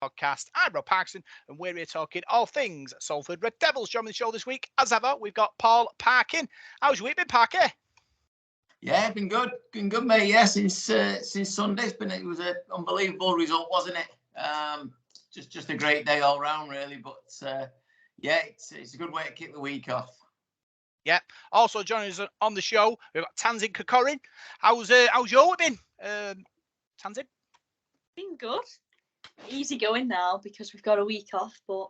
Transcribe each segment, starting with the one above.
Podcast. I'm Rob Parkinson, and we're here talking all things Salford Red Devils. Joining the show this week, as ever, we've got Paul Parkin. How's your week been, Parker? Yeah, been good, mate. Yeah, since Sunday, it was an unbelievable result, wasn't it? Just a great day all round, really. But yeah, it's a good way to kick the week off. Yeah. Also joining us on the show, we've got Tamzin Corcorin. How's your week been, Tamzin? Been good. Easy going now because we've got a week off, but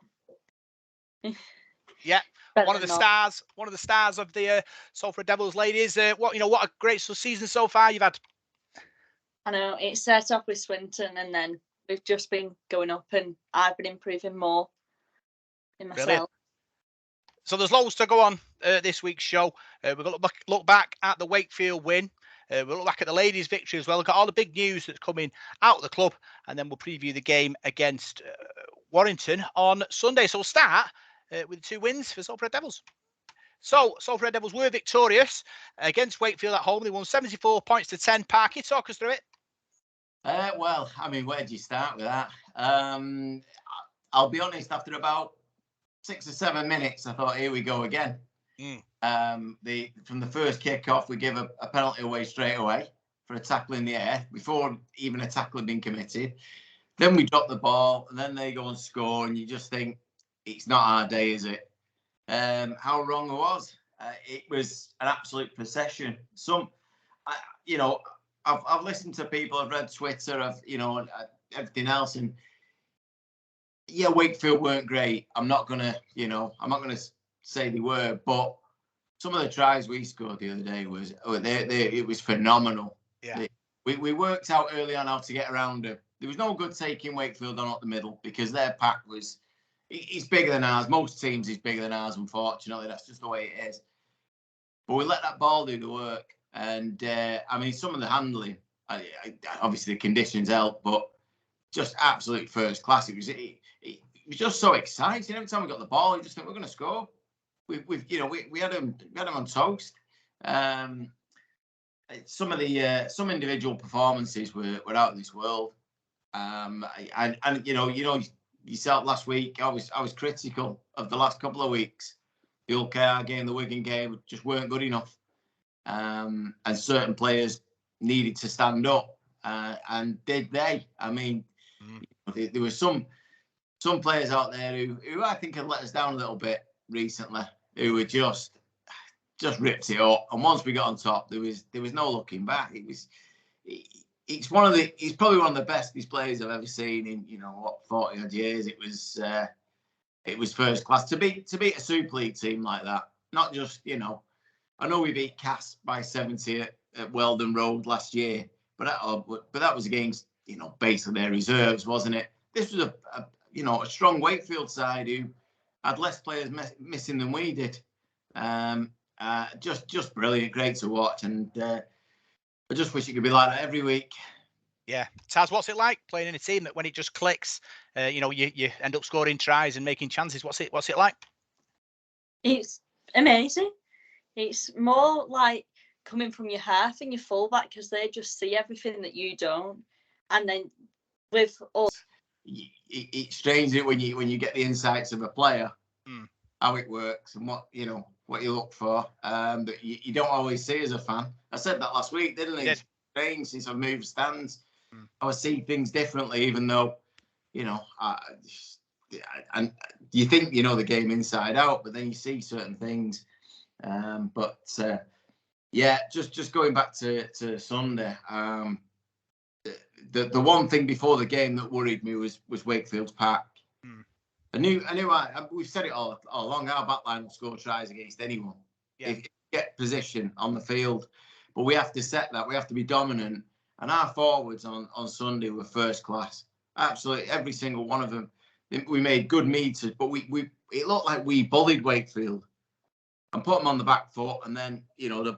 yeah, one of the stars of the Salford Devils ladies. What a great season so far you've had. I know it started off with Swinton, and then we've just been going up, and I've been improving more in myself. Brilliant. So there's loads to go on this week's show. We're going to look back at the Wakefield win. We'll look back at the ladies' victory as well. We've got all the big news that's coming out of the club, and then we'll preview the game against Warrington on Sunday. So we'll start with 2 wins for Salford Red Devils. So Salford Red Devils were victorious against Wakefield at home. They won 74 points to 10. Parky, talk us through it. Well, I mean, where do you start with that? I'll be honest, after about 6 or 7 minutes, I thought, here we go again. From the first kick-off, we give a penalty away straight away for a tackle in the air before even a tackle had been committed. Then we drop the ball, and then they go and score, and you just think, it's not our day, is it? How wrong I was. It was an absolute procession. I've listened to people, I've read Twitter, everything else, and yeah, Wakefield weren't great. I'm not gonna say they were, but some of the tries we scored the other day it was phenomenal. Yeah, we worked out early on how to get around them. There was no good taking Wakefield on up the middle because their pack it's bigger than ours. Most teams is bigger than ours, unfortunately. That's just the way it is. But we let that ball do the work, and some of the handling, obviously the conditions help, but just absolute first class. It was just so exciting. Every time we got the ball, you just think we're going to score. We had them on toast. Some individual performances were out of this world. Yourself last week, I was critical of the last couple of weeks. The Hull KR game, the Wigan game, just weren't good enough. And certain players needed to stand up. And did they? I mean, there were some players out there who I think had let us down a little bit recently, who were just ripped it up. And once we got on top, there was no looking back. He's probably one of the best players I've ever seen in 40 odd years. It was first class to beat a Super League team like that. Not just I know we beat Cass by 70 at Weldon Road last year, but that was against basically their reserves, wasn't it? This was a strong Wakefield side who had less players missing than we did. Just brilliant, great to watch, and I just wish it could be like that every week. Yeah, Taz, what's it like playing in a team that when it just clicks, you end up scoring tries and making chances? What's it like? It's amazing. It's more like coming from your half and your fullback because they just see everything that you don't, and then with us, it's strange when you get the insights of a player, how it works and what you look for, that you don't always see as a fan. I said that last week, didn't I? It's strange since I've moved stands. I see things differently, even though and you think you know the game inside out, but then you see certain things. Just going back to Sunday, the one thing before the game that worried me was Wakefield's pack. I knew we've said it all along. Our backline will score tries against anyone. If you get position on the field, but we have to set that. We have to be dominant. And our forwards on Sunday were first class. Absolutely, every single one of them. We made good meters, but it looked like we bullied Wakefield and put them on the back foot. And then the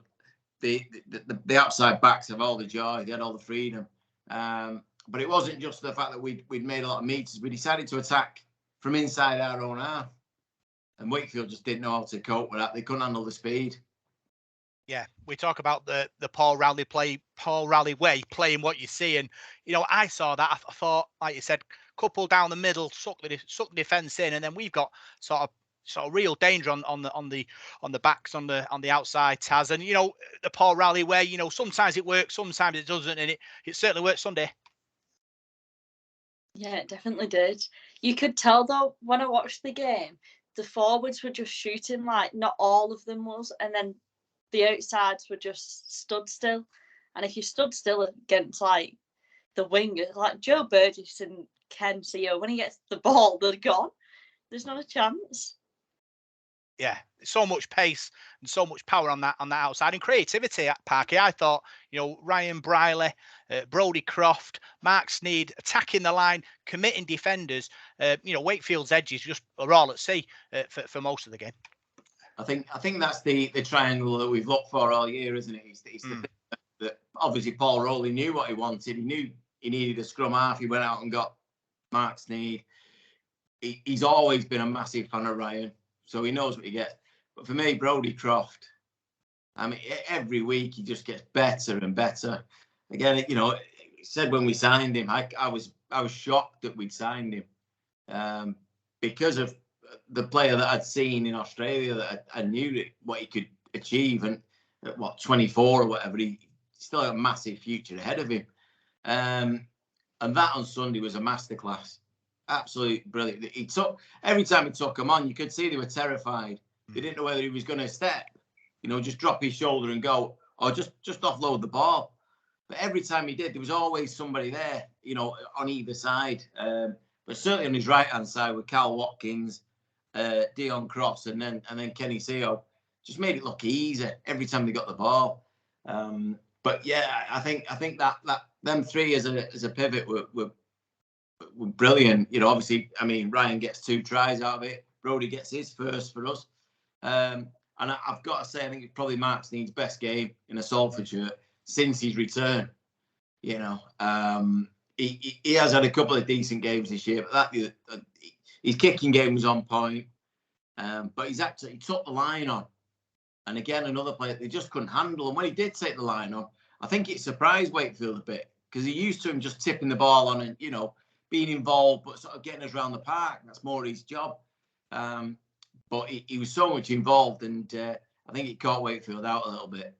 outside backs have all the joy. They had all the freedom. But it wasn't just the fact that we'd made a lot of meters. We decided to attack from inside our own half, and Wakefield just didn't know how to cope with that. They couldn't handle the speed. Yeah, we talk about the Paul Rowley way, playing what you see, and I saw that. I thought, like you said, couple down the middle, suck the defence in, and then we've got sort of real danger on the backs on the outside, Taz. And the Paul rally where sometimes it works, sometimes it doesn't, and it certainly worked Sunday. Yeah, it definitely did. You could tell though when I watched the game, the forwards were just shooting, like not all of them was, and then the outsides were just stood still. And if you stood still against like the wingers, like Joe Burgess and Ken CEO, when he gets the ball, they're gone. There's not a chance. Yeah, so much pace and so much power on that outside, and creativity at Parky. I thought, Ryan Briley, Brodie Croft, Mark Sneed attacking the line, committing defenders. Wakefield's edges just are all at sea for most of the game. I think that's the triangle that we've looked for all year, isn't it? It's the thing that obviously Paul Rowley knew what he wanted. He knew he needed a scrum half. He went out and got Mark Sneed. He's always been a massive fan of Ryan, so he knows what he gets. But for me, Brodie Croft, I mean, every week he just gets better and better. Again, said when we signed him, I was shocked that we'd signed him because of the player that I'd seen in Australia, that I knew what he could achieve, and at 24 or whatever, he still had a massive future ahead of him. And that on Sunday was a masterclass. Absolutely brilliant. Every time he took them on, you could see they were terrified. They didn't know whether he was going to step, just drop his shoulder and go, or just offload the ball. But every time he did, there was always somebody there, on either side. But certainly on his right hand side with Cal Watkins, Dion Cross, and then Kenny Seo, just made it look easy every time they got the ball. But yeah, I think that them three as a pivot were brilliant. Obviously, I mean, Ryan gets 2 tries out of it. Brodie gets his first for us. And I've got to say, I think it's probably Mark Sneed's best game in a Salford shirt since his return. He has had a couple of decent games this year, but his kicking game was on point. But he took the line on. And again, another player they just couldn't handle. And when he did take the line on, I think it surprised Wakefield a bit, because he used to him just tipping the ball on and, being involved, but sort of getting us around the park. That's more his job. But he was so much involved, and I think it caught Wakefield out a little bit.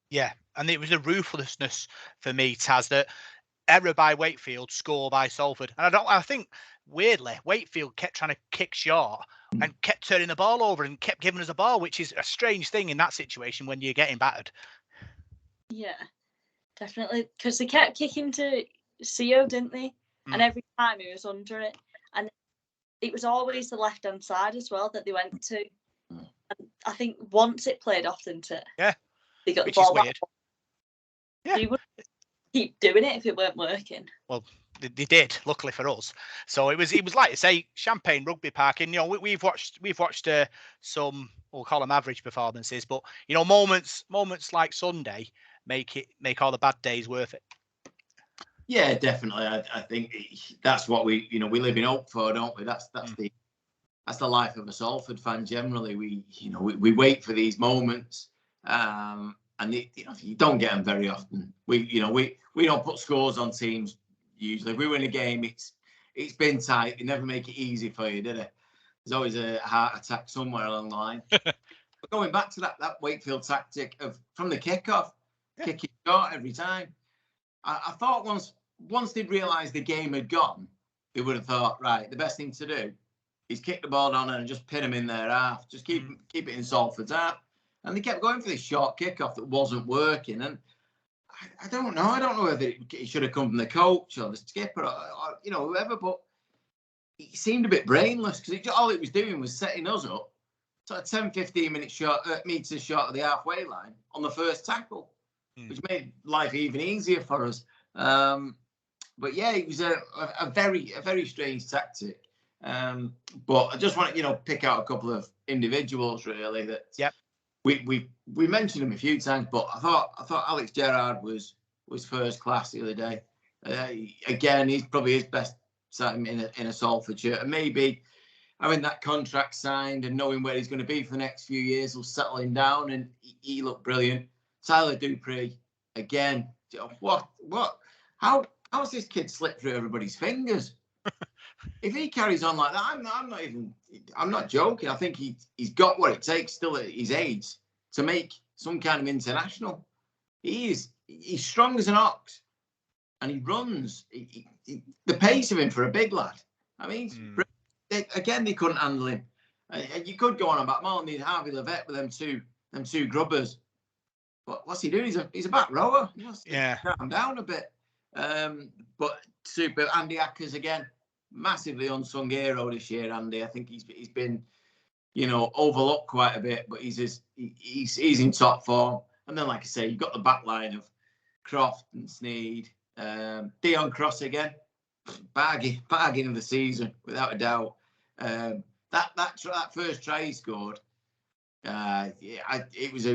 Yeah, and it was a ruthlessness for me, Taz, that error by Wakefield, score by Salford. And I think, weirdly, Wakefield kept trying to kick short and kept turning the ball over and kept giving us a ball, which is a strange thing in that situation when you're getting battered. Yeah, definitely. Because they kept kicking to CO, didn't they? And every time he was under it. And it was always the left-hand side as well that they went to. And I think once it played off, didn't it? Yeah. They got Which the ball is weird. Yeah. So you wouldn't keep doing it if it weren't working. Well, they did, luckily for us. So it was like you say, Champagne Rugby Park, and we've watched some, we'll call them average performances, but moments like Sunday make all the bad days worth it. Yeah, definitely. I think that's what we live in hope for, don't we? That's the life of a Salford fan. Generally, we wait for these moments, and you don't get them very often. We don't put scores on teams usually. If we win a game, it's been tight. They never make it easy for you, do they? There's always a heart attack somewhere along the line. But going back to that Wakefield tactic from the kickoff, kicking short every time. I thought once they'd realised the game had gone, they would have thought, right, the best thing to do is kick the ball down and just pin them in their half. Just keep it in Salford's half. And they kept going for this short kickoff that wasn't working. And I don't know. I don't know whether it should have come from the coach or the skipper or whoever, but it seemed a bit brainless, because all it was doing was setting us up sort of 10, 15 meters short of the halfway line on the first tackle, which made life even easier for us. But yeah, it was a very strange tactic. But I just want to pick out a couple of individuals really that we mentioned them a few times, but I thought Alex Gerrard was first class the other day. Again, he's probably his best time in a Salford shirt, and maybe having that contract signed and knowing where he's going to be for the next few years will settle him down, and he looked brilliant. Tyler Dupree, again, what? How has this kid slipped through everybody's fingers? if he carries on like that, I'm not joking. I think he's got what it takes still at his age to make some kind of international. He's strong as an ox, and he runs. The pace of him for a big lad. I mean, again, they couldn't handle him. And you could go on about Martin and Harvey Levette with them two grubbers. But what's he doing? He's a back rower. He wants to calm down a bit. But super. Andy Ackers again, massively unsung hero this year. Andy, I think he's been, overlooked quite a bit, but he's in top form. And then, like I say, you've got the back line of Croft and Sneed, Dion Cross again, bargain of the season without a doubt. That first try he scored. It was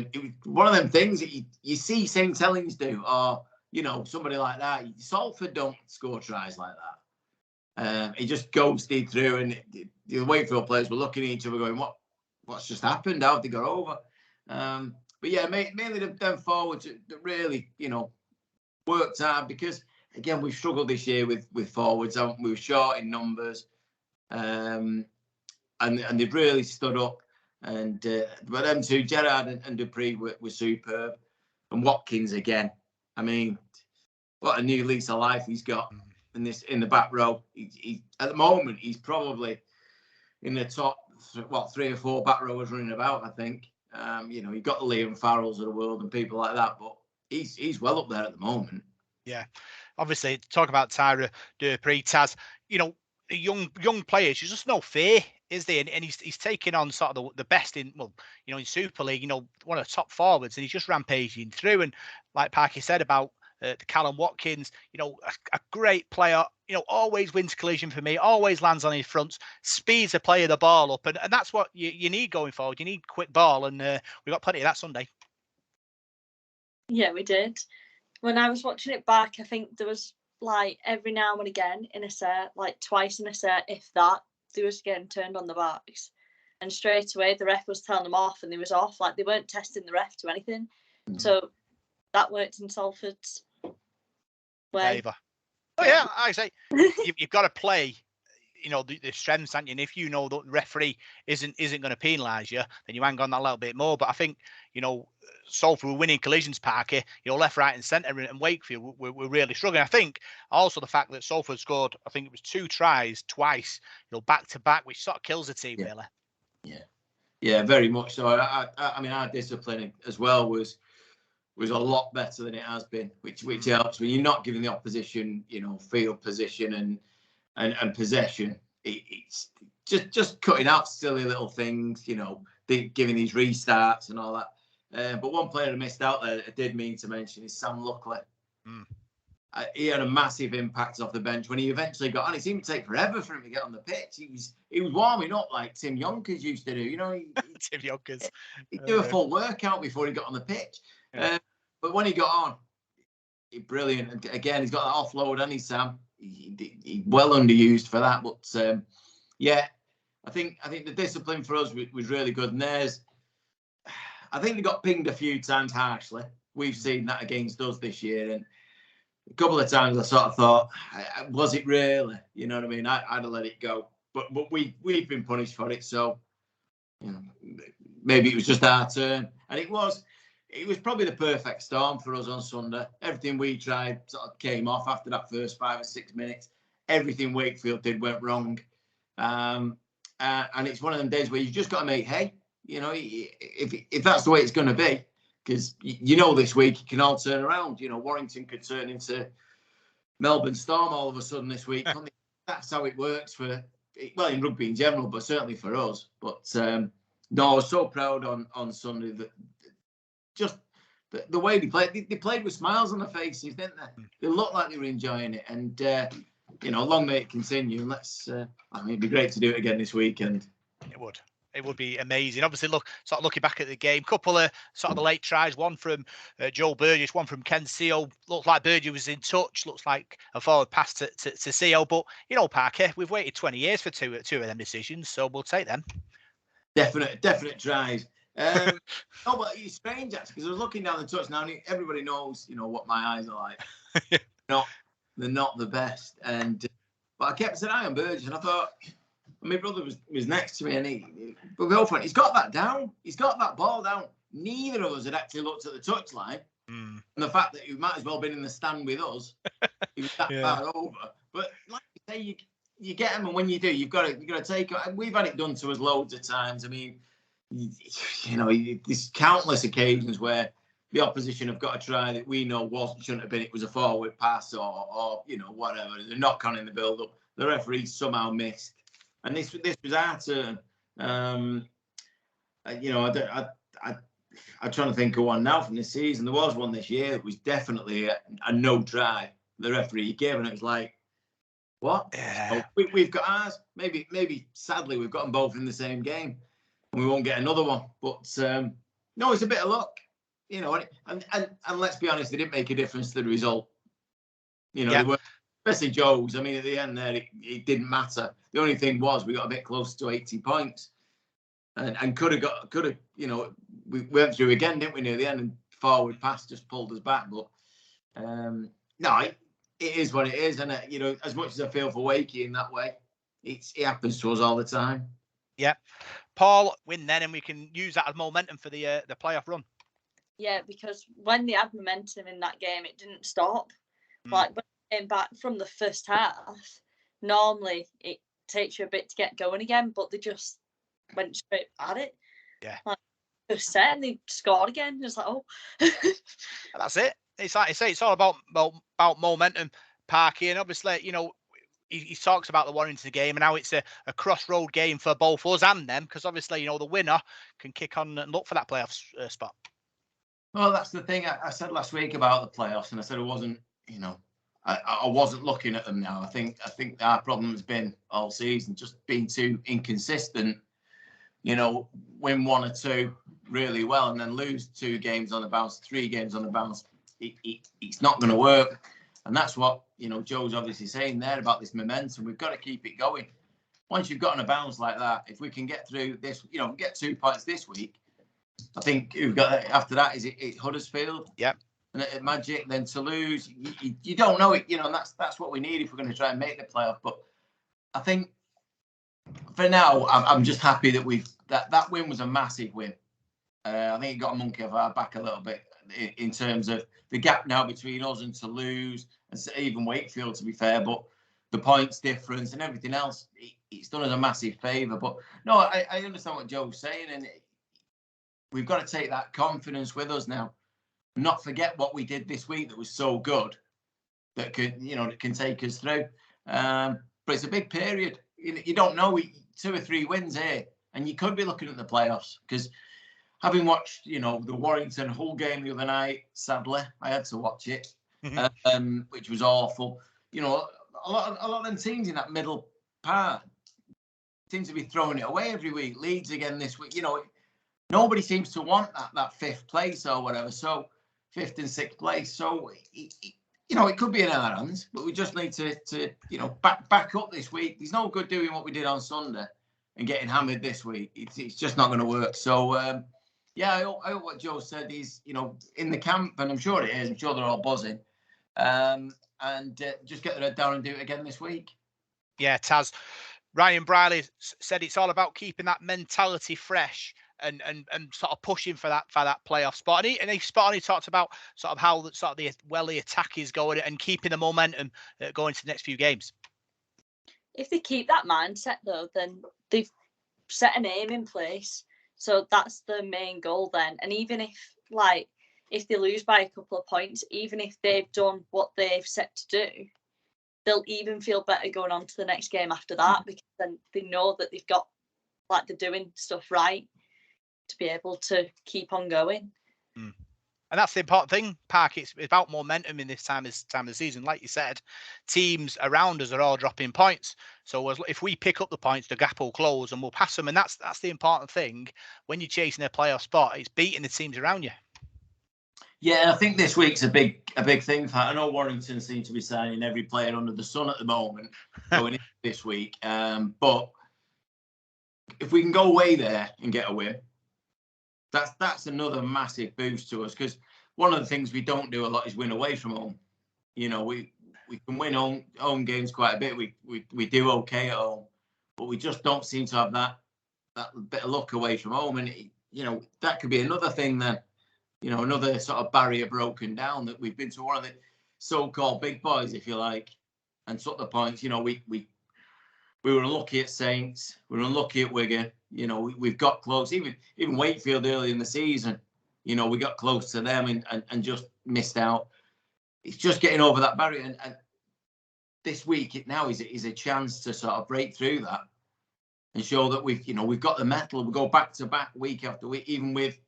one of them things that you see St. Helens do, or somebody like that. Salford don't score tries like that. He just ghosted through, and the Wakefield players were looking at each other, going, "What's just happened? How have they got over?" But yeah, mainly them forwards that really, worked hard, because again we've struggled this year with forwards. We were short in numbers, and they've really stood up. And but them two, Gerrard and Dupree, were superb, and Watkins again. I mean, what a new lease of life he's got in the back row. He at the moment he's probably in the top 3 or 4 back rowers running about. I think you've got the Liam Farrells of the world and people like that, but he's well up there at the moment. Yeah, obviously talk about Tyra Dupree, Taz. Young players, there's just no fear, is there? And he's taking on sort of the best in Super League, one of the top forwards, and he's just rampaging through. And like Parky said about Callum Watkins, a great player, always wins collision for me, always lands on his fronts, speeds a player the ball up, and that's what you need going forward. You need quick ball, and we got plenty of that Sunday. Yeah, we did. When I was watching it back, I think there was like every now and again in a set, like twice in a set, if that, they was getting turned on the backs, and straight away the ref was telling them off, and they was off. Like they weren't testing the ref to anything. So that worked in Salford's way. Favour. Oh yeah, I say you've got to play, the strengths, haven't you? And if you know that the referee isn't going to penalise you, then you hang on that little bit more. But I think Salford were winning collisions, Parky, left, right, and centre, and Wakefield were really struggling. I think also the fact that Salford scored, I think it was 2 tries twice, back to back, which sort of kills the team, really. Yeah, very much so. I mean, our discipline as well was a lot better than it has been, which helps when you're not giving the opposition, field position and possession. It's just cutting out silly little things, giving these restarts and all that. But one player I missed out there that I did mean to mention is Sam Luckley. He had a massive impact off the bench when he eventually got on. It seemed to take forever for him to get on the pitch. He was warming up like Tim Yonkers used to do. Tim Yonkers. He'd do a full workout before he got on the pitch. Yeah. But when he got on, brilliant. And again, he's got that offload, hasn't he, Sam? He well underused for that. But yeah, I think the discipline for us was really good. And I think they got pinged a few times harshly. We've seen that against us this year, and a couple of times I sort of thought, was it really? You know what I mean? I'd have let it go, but we've been punished for it. So maybe it was just our turn, and it was probably the perfect storm for us on Sunday. Everything we tried sort of came off after that first 5 or 6 minutes. Everything Wakefield did went wrong, and it's one of them days where you just got to make hay. If that's the way it's going to be, because this week it can all turn around. Warrington could turn into Melbourne Storm all of a sudden this week. That's how it works in rugby in general, but certainly for us. But no, I was so proud on Sunday that just the way they played. They played with smiles on their faces, didn't they? They looked like they were enjoying it, and long may it continue. And it'd be great to do it again this weekend. It would be amazing. Obviously, looking back at the game, couple of sort of the late tries, one from Joe Burgess, one from Ken Seal. Looked like Burgess was in touch. Looks like a forward pass to Seal. But Parker, we've waited 20 years for two of them decisions, so we'll take them. Definite tries. No, but it's strange actually, because I was looking down the touch now, and everybody knows, what my eyes are like. They're not the best, and But I kept an eye on Burgess, and I thought, my brother was next to me, and we both went, he's got that down. He's got that ball down. Neither of us had actually looked at the touchline. And the fact that he might as well have been in the stand with us, he was that far over. But like you say, you get him, and when you do, you've got to take it. And we've had it done to us loads of times. I mean, there's countless occasions where the opposition have got a try that we know shouldn't have been. It was a forward pass or whatever. There's a knock on in the build-up. The referee somehow missed. And this was our turn. I'm trying to think of one now from this season. There was one this year. It was definitely a no try. The referee gave, and it was like, what? Yeah. So we've got ours. Maybe sadly we've got them both in the same game, and we won't get another one. But no, it's a bit of luck, And let's be honest, it didn't make a difference to the result. They were. Especially Joe's. I mean, at the end there, it didn't matter. The only thing was we got a bit close to 80 points, and could have. We went through again, didn't we? Near the end, and forward pass just pulled us back. But no, it is what it is, and as much as I feel for Wakey in that way, it happens to us all the time. Yeah, Paul, win then, and we can use that as momentum for the playoff run. Yeah, because when they had momentum in that game, it didn't stop. Like when they came back from the first half, normally it takes you a bit to get going again, but they just went straight at it. Yeah. Like, first set and they scored again. It's like, oh. That's it. It's like I say, it's all about momentum, Parky, and obviously, he talks about the Warrington game and how it's a crossroad game for both us and them, because obviously, the winner can kick on and look for that playoff spot. Well, that's the thing I said last week about the playoffs, and I said I wasn't, I wasn't looking at them now. I think our problem has been all season just being too inconsistent. Win one or two really well, and then lose 2 games on the bounce, 3 games on the bounce. It's not going to work, and that's what Joe's obviously saying there about this momentum. We've got to keep it going. Once you've got on a bounce like that, if we can get through this, get 2 points this week. I think we've got after that is it Huddersfield. Yeah. And at Magic, then Toulouse. You don't know it, and that's what we need if we're going to try and make the playoff. But I think for now, I'm just happy that that win was a massive win. I think it got a monkey off our back a little bit in terms of the gap now between us and Toulouse and even Wakefield, to be fair. But the points difference and everything else, it's done us a massive favour. But no, I understand what Joe's saying, and we've got to take that confidence with us now. Not forget what we did this week that was so good that can take us through. But it's a big period. You don't know, 2 or 3 wins here, and you could be looking at the playoffs. Because having watched, the Warrington Hull game the other night, sadly, I had to watch it, which was awful. A lot of them teams in that middle part seem to be throwing it away every week. Leeds again this week. Nobody seems to want that 5th place or whatever. So 5th and 6th place. So it could be in our hands, but we just need to back up this week. There's no good doing what we did on Sunday and getting hammered this week. It's just not going to work. So I hope what Joe said is in the camp, and I'm sure it is. I'm sure they're all buzzing, and just get their head down and do it again this week. Yeah, Taz. Ryan Briley said it's all about keeping that mentality fresh and sort of pushing for that playoff spot. And he talked about sort of how the attack is going and keeping the momentum going into the next few games. If they keep that mindset though, then they've set an aim in place. So that's the main goal then. And even if they lose by a couple of points, even if they've done what they've set to do, they'll even feel better going on to the next game after that, because then they know that they've got they're doing stuff right to be able to keep on going. And that's the important thing, Park. It's about momentum in this time of the season. Like you said, teams around us are all dropping points. So if we pick up the points, the gap will close and we'll pass them. And that's the important thing when you're chasing a playoff spot. It's beating the teams around you. Yeah, I think this week's a big thing. I know Warrington seem to be signing every player under the sun at the moment going into this week. But if we can go away there and get a win, that's another massive boost to us, because one of the things we don't do a lot is win away from home. We can win home games quite a bit. We do okay at home, but we just don't seem to have that bit of luck away from home. And that could be another thing then. Another sort of barrier broken down, that we've been to one of the so-called big boys, if you like, and took the points. We were unlucky at Saints. We were unlucky at Wigan. We've got close. Even Wakefield early in the season, we got close to them and just missed out. It's just getting over that barrier. And this week it now is a chance to sort of break through that and show that we've got the mettle. We go back to back week after week, even with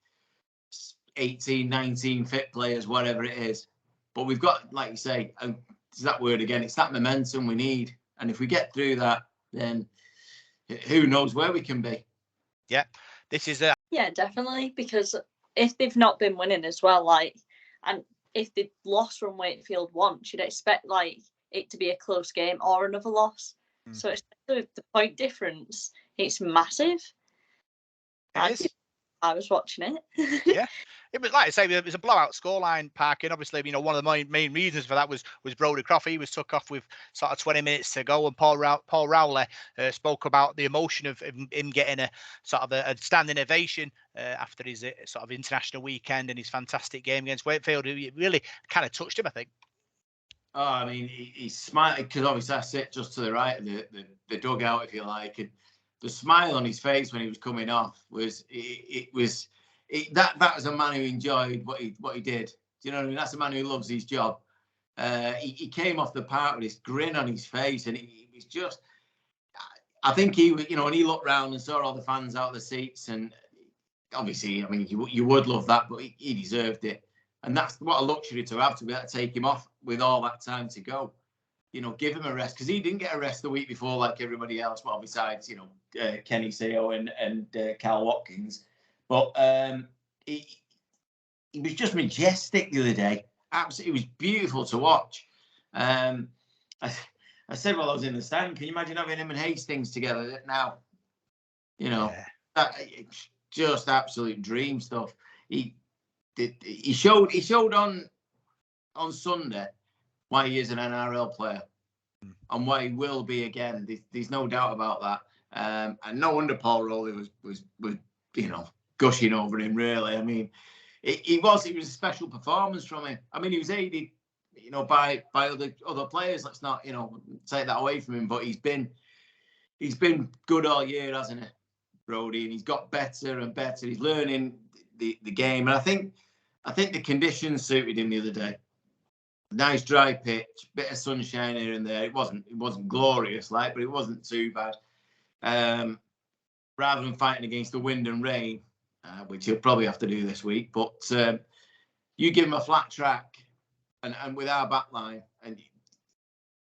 18, 19 fit players, whatever it is. But we've got, like you say, and it's that word again, it's that momentum we need. And if we get through that, then who knows where we can be. Yeah, this is yeah, definitely, because if they've not been winning as well, and if they've lost from Wakefield once, you'd expect it to be a close game or another loss. So especially with the point difference, it's massive. It is. I was watching it. Yeah, it was, like I say, it was a blowout scoreline, Park, and obviously, one of the main reasons for that was Brodie Croft. He was took off with sort of 20 minutes to go, and Paul Rowley spoke about the emotion of him getting a sort of a standing ovation after his sort of international weekend and his fantastic game against Wakefield. It really kind of touched him, I think. Oh, I mean, he's smiling because obviously I sit just to the right of the dugout, if you like, and the smile on his face when he was coming off was that was a man who enjoyed what he did. Do you know what I mean? That's a man who loves his job. He came off the park with this grin on his face, and he was just. I think he, when he looked round and saw all the fans out of the seats, and obviously, I mean, you would love that, but he deserved it, and that's what a luxury to have, to be able to take him off with all that time to go. Give him a rest, because he didn't get a rest the week before like everybody else. Well, besides, Kenny Seo and Cal Watkins. But he was just majestic the other day. Absolutely, it was beautiful to watch. I said while I was in the stand, can you imagine having him and Hastings together now? It's just absolute dream stuff. He showed on Sunday why he is an NRL player and why he will be again. There's no doubt about that. And no wonder Paul Rowley was gushing over him, really. I mean, it was a special performance from him. I mean, he was aided, by other players. Let's not, take that away from him. But he's been good all year, hasn't he, Brodie? And he's got better and better. He's learning the game. And I think the conditions suited him the other day. Nice dry pitch, bit of sunshine here and there. It wasn't glorious, but it wasn't too bad. Rather than fighting against the wind and rain, which he'll probably have to do this week. But you give him a flat track, and with our back line, and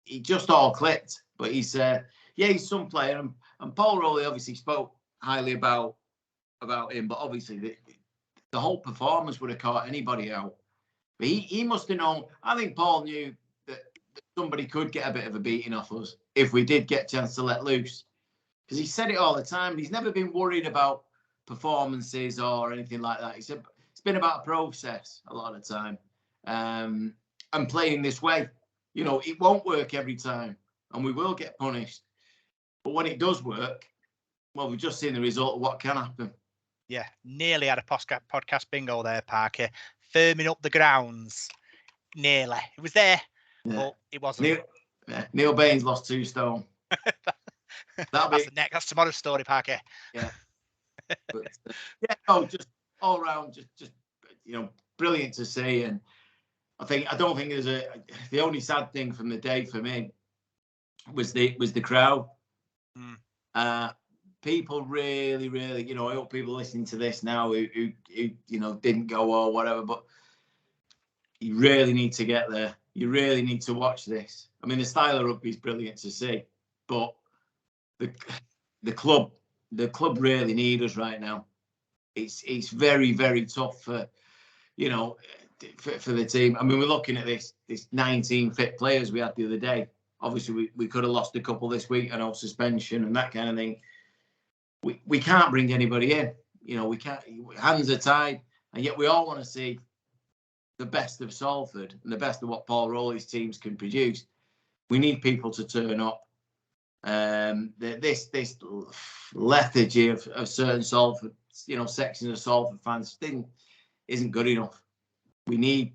he just all clicked. But he's some player, and Paul Rowley obviously spoke highly about him. But obviously the whole performance would have caught anybody out. But he must have known. I think Paul knew that somebody could get a bit of a beating off us if we did get a chance to let loose. Because he said it all the time. He's never been worried about performances or anything like that. He said it's been about a process a lot of the time. And playing this way, it won't work every time, and we will get punished. But when it does work, well, we've just seen the result of what can happen. Yeah, nearly had a podcast bingo there, Parker. Firming up the grounds. Nearly. It was there, but it wasn't. Neil Baines lost 2 stone. That's tomorrow's story, Parker. Yeah. But, just all round, just brilliant to see. And I don't think there's the only sad thing from the day for me was the crowd. People really, really, I hope people listening to this now who didn't go or whatever, but you really need to get there. You really need to watch this. I mean, the style of rugby is brilliant to see, but the club really need us right now. It's very, very tough for the team. I mean, we're looking at this 19 fit players we had the other day. Obviously, we could have lost a couple this week, and suspension and that kind of thing. We can't bring anybody in. We can't. Hands are tied, and yet we all want to see the best of Salford and the best of what Paul Rowley's teams can produce. We need people to turn up. This lethargy of certain Salford, sections of Salford fans isn't good enough. We need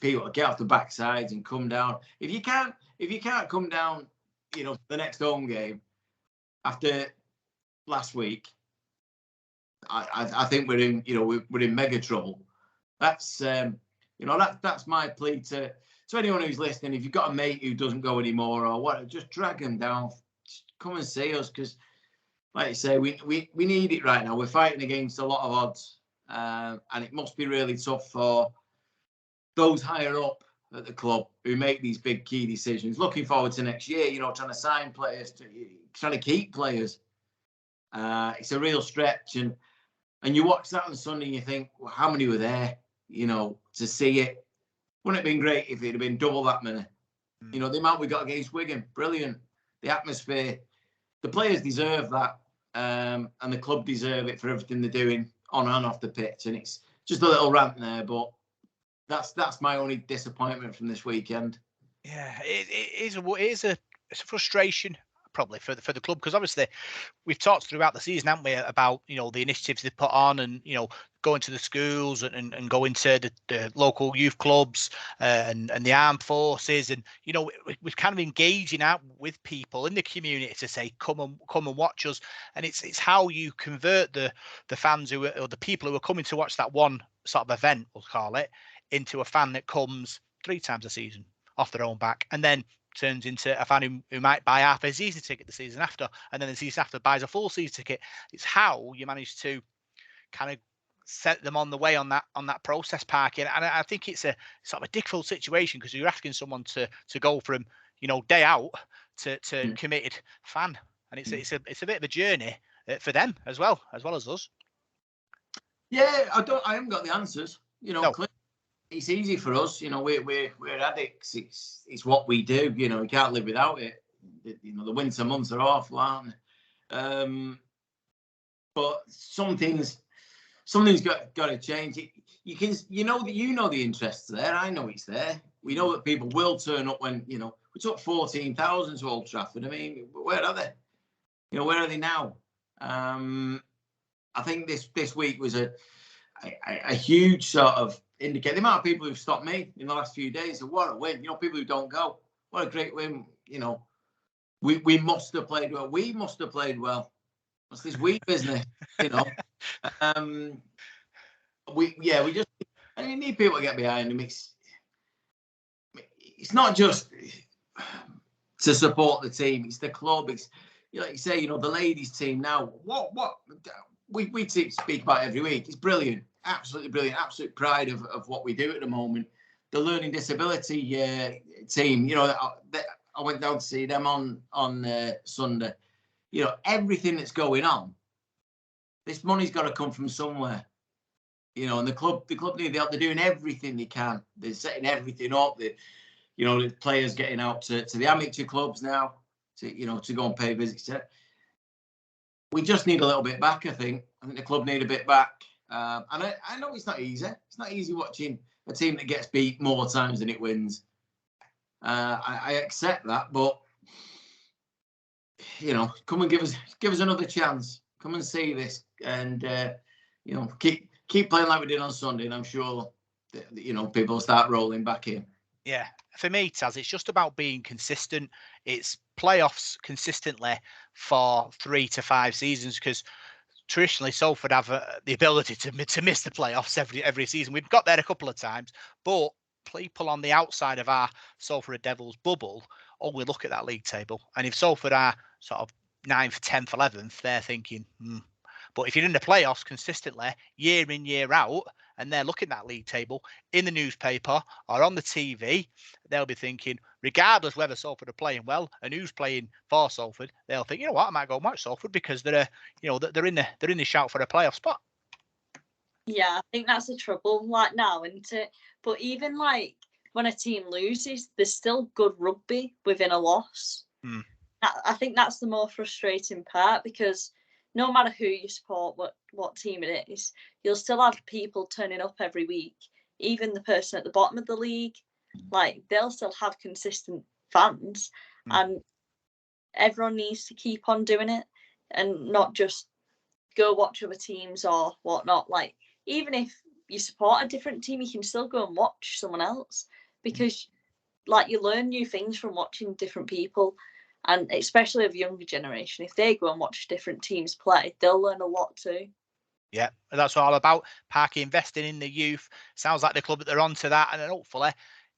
people to get off the backsides and come down. If you can't come down, the next home game after last week, I think we're in mega trouble. That's that's my plea to anyone who's listening. If you've got a mate who doesn't go anymore or what, just drag them down. Just come and see us, because, like you say, we need it right now. We're fighting against a lot of odds, and it must be really tough for those higher up at the club who make these big key decisions. Looking forward to next year, trying to sign players, trying to keep players. It's a real stretch, and you watch that on Sunday and you think, well, how many were there, to see it? Wouldn't it have been great if it had been double that many? The amount we got against Wigan, brilliant. The atmosphere, the players deserve that, and the club deserve it for everything they're doing on and off the pitch. And it's just a little rant there, but that's my only disappointment from this weekend. Yeah, it's a frustration probably for the club, because obviously we've talked throughout the season, haven't we, about the initiatives they put on, and going to the schools and going to the local youth clubs and the armed forces, and we've kind of engaging out with people in the community to say come and watch us. And it's how you convert the fans or the people who are coming to watch that one sort of event, we'll call it, into a fan that comes 3 times a season off their own back, and then turns into a fan who might buy half a season ticket the season after, and then the season after buys a full season ticket. It's how you manage to kind of set them on the way on that process parking. And I think it's a sort of a difficult situation, because you're asking someone to go from day out to committed fan, and it's a bit of a journey for them as well as us. Yeah, I haven't got the answers. No. It's easy for us, we're addicts. It's what we do. We can't live without it. The winter months are awful, aren't they? But something's got to change. You know the interest's there. I know it's there. We know that people will turn up when we took 14,000 to Old Trafford. I mean, where are they? Where are they now? I think this week was a huge sort of indicate the amount of people who've stopped me in the last few days. What a win! People who don't go, what a great win! We must have played well. We must have played well. What's this we business? We just need people to get behind them. It's not just to support the team. It's the club. It's like you say, the ladies team now. What we speak about every week. It's brilliant. Absolutely brilliant. Absolute pride of what we do at the moment. The learning disability team, I went down to see them on Sunday. Everything that's going on, this money's got to come from somewhere. And the club need the help. They're doing everything they can. They're setting everything up. The players getting out to the amateur clubs now to go and pay visits. We just need a little bit back, I think. I think the club need a bit back. And I know it's not easy. It's not easy watching a team that gets beat more times than it wins. I accept that, but come and give us another chance. Come and see this, and keep playing like we did on Sunday, and I'm sure that, people will start rolling back in. Yeah, for me, Taz, it's just about being consistent. It's playoffs consistently for 3 to 5 seasons, because traditionally Salford have the ability to miss the playoffs every season. We've got there a couple of times, but people on the outside of our Salford Red Devils bubble only look at that league table, and if Salford are sort of 9th, 10th, 11th, they're thinking, But if you're in the playoffs consistently, year in, year out, and they're looking at that league table in the newspaper or on the TV, they'll be thinking, regardless whether Salford are playing well and who's playing for Salford, they'll think, I might go and watch Salford, because they're in the shout for a playoff spot. Yeah, I think that's the trouble now, isn't it? But even when a team loses, there's still good rugby within a loss. I think that's the more frustrating part, because no matter who you support, what team it is, you'll still have people turning up every week. Even the person at the bottom of the league, they'll still have consistent fans, and everyone needs to keep on doing it and not just go watch other teams or whatnot. Like, even if you support a different team, you can still go and watch someone else, because like you learn new things from watching different people, and especially of younger generation, if they go and watch different teams play, they'll learn a lot too. Yeah, that's all about Parky investing in the youth. Sounds like the club that they're onto that, and then hopefully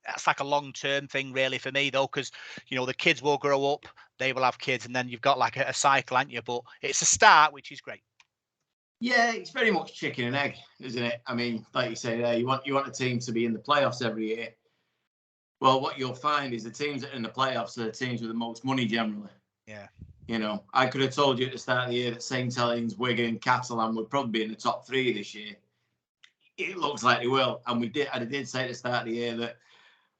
that's like a long-term thing, really, for me though, because the kids will grow up, they will have kids, and then you've got like a cycle, aren't you? But it's a start, which is great. Yeah, it's very much chicken and egg, isn't it? I mean, like you say there, you want a team to be in the playoffs every year. Well, what you'll find is the teams that are in the playoffs are the teams with the most money generally. Yeah. I could have told you at the start of the year that St Helens, Wigan, Catalan would probably be in the top 3 this year. It looks like they will, and I did say at the start of the year that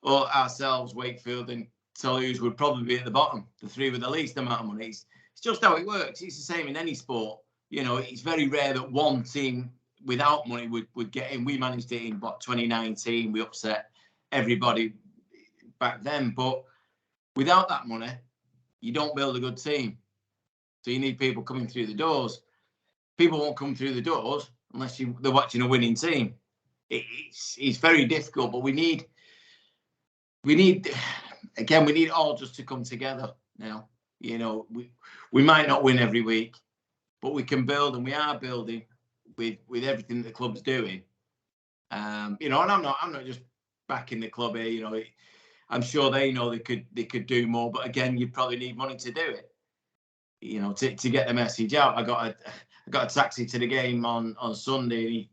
ourselves, Wakefield, and Toulouse would probably be at the bottom, the 3 with the least amount of money. It's just how it works. It's the same in any sport. It's very rare that one team without money would get in. We managed it in 2019. We upset everybody back then, but without that money, you don't build a good team. So you need people coming through the doors. People won't come through the doors unless they're watching a winning team. It's very difficult, but we need it all just to come together now. We might not win every week, but we can build, and we are building with everything that the club's doing. And I'm not just backing the club here. I'm sure they know they could do more, but again, you probably need money to do it. To get the message out. I got a taxi to the game on Sunday.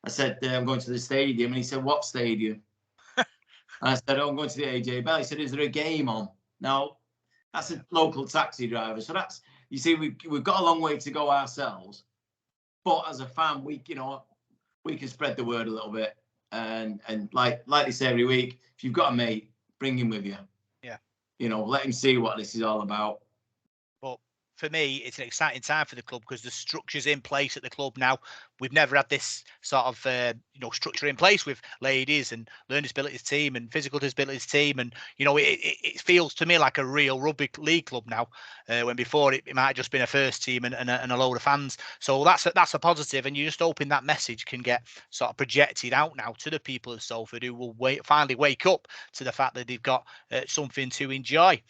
I said, I'm going to the stadium, and he said, what stadium? And I said, I'm going to the AJ Bell. He said, is there a game on? Now, that's a local taxi driver. So you see, we've got a long way to go ourselves. But as a fan, we can spread the word a little bit. And like they say every week, if you've got a mate, bring him with you. Yeah. Let him see what this is all about. But for me, it's an exciting time for the club because the structure's in place at the club now. We've never had this sort of structure in place with ladies and learning disabilities team and physical disabilities team, and it feels to me like a real rugby league club now. When before it might have just been a first team and a load of fans. So that's a positive, and you're just hoping that message can get sort of projected out now to the people of Salford, who will finally wake up to the fact that they've got something to enjoy.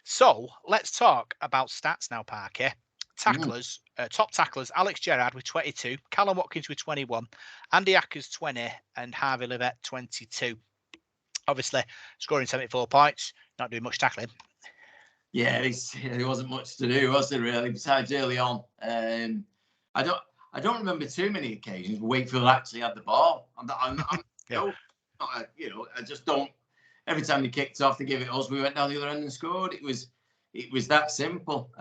So let's talk about stats now, Parker. Tacklers, top tacklers, Alex Gerrard with 22, Callum Watkins with 21, Andy Ackers 20, and Harvey Livett 22. Obviously, scoring 74 points, not doing much tackling. Yeah, there wasn't much to do, was there, really, besides early on. I don't remember too many occasions where Wakefield actually had the ball. I just don't. Every time they kicked off, they gave it us. We went down the other end and scored. It was that simple.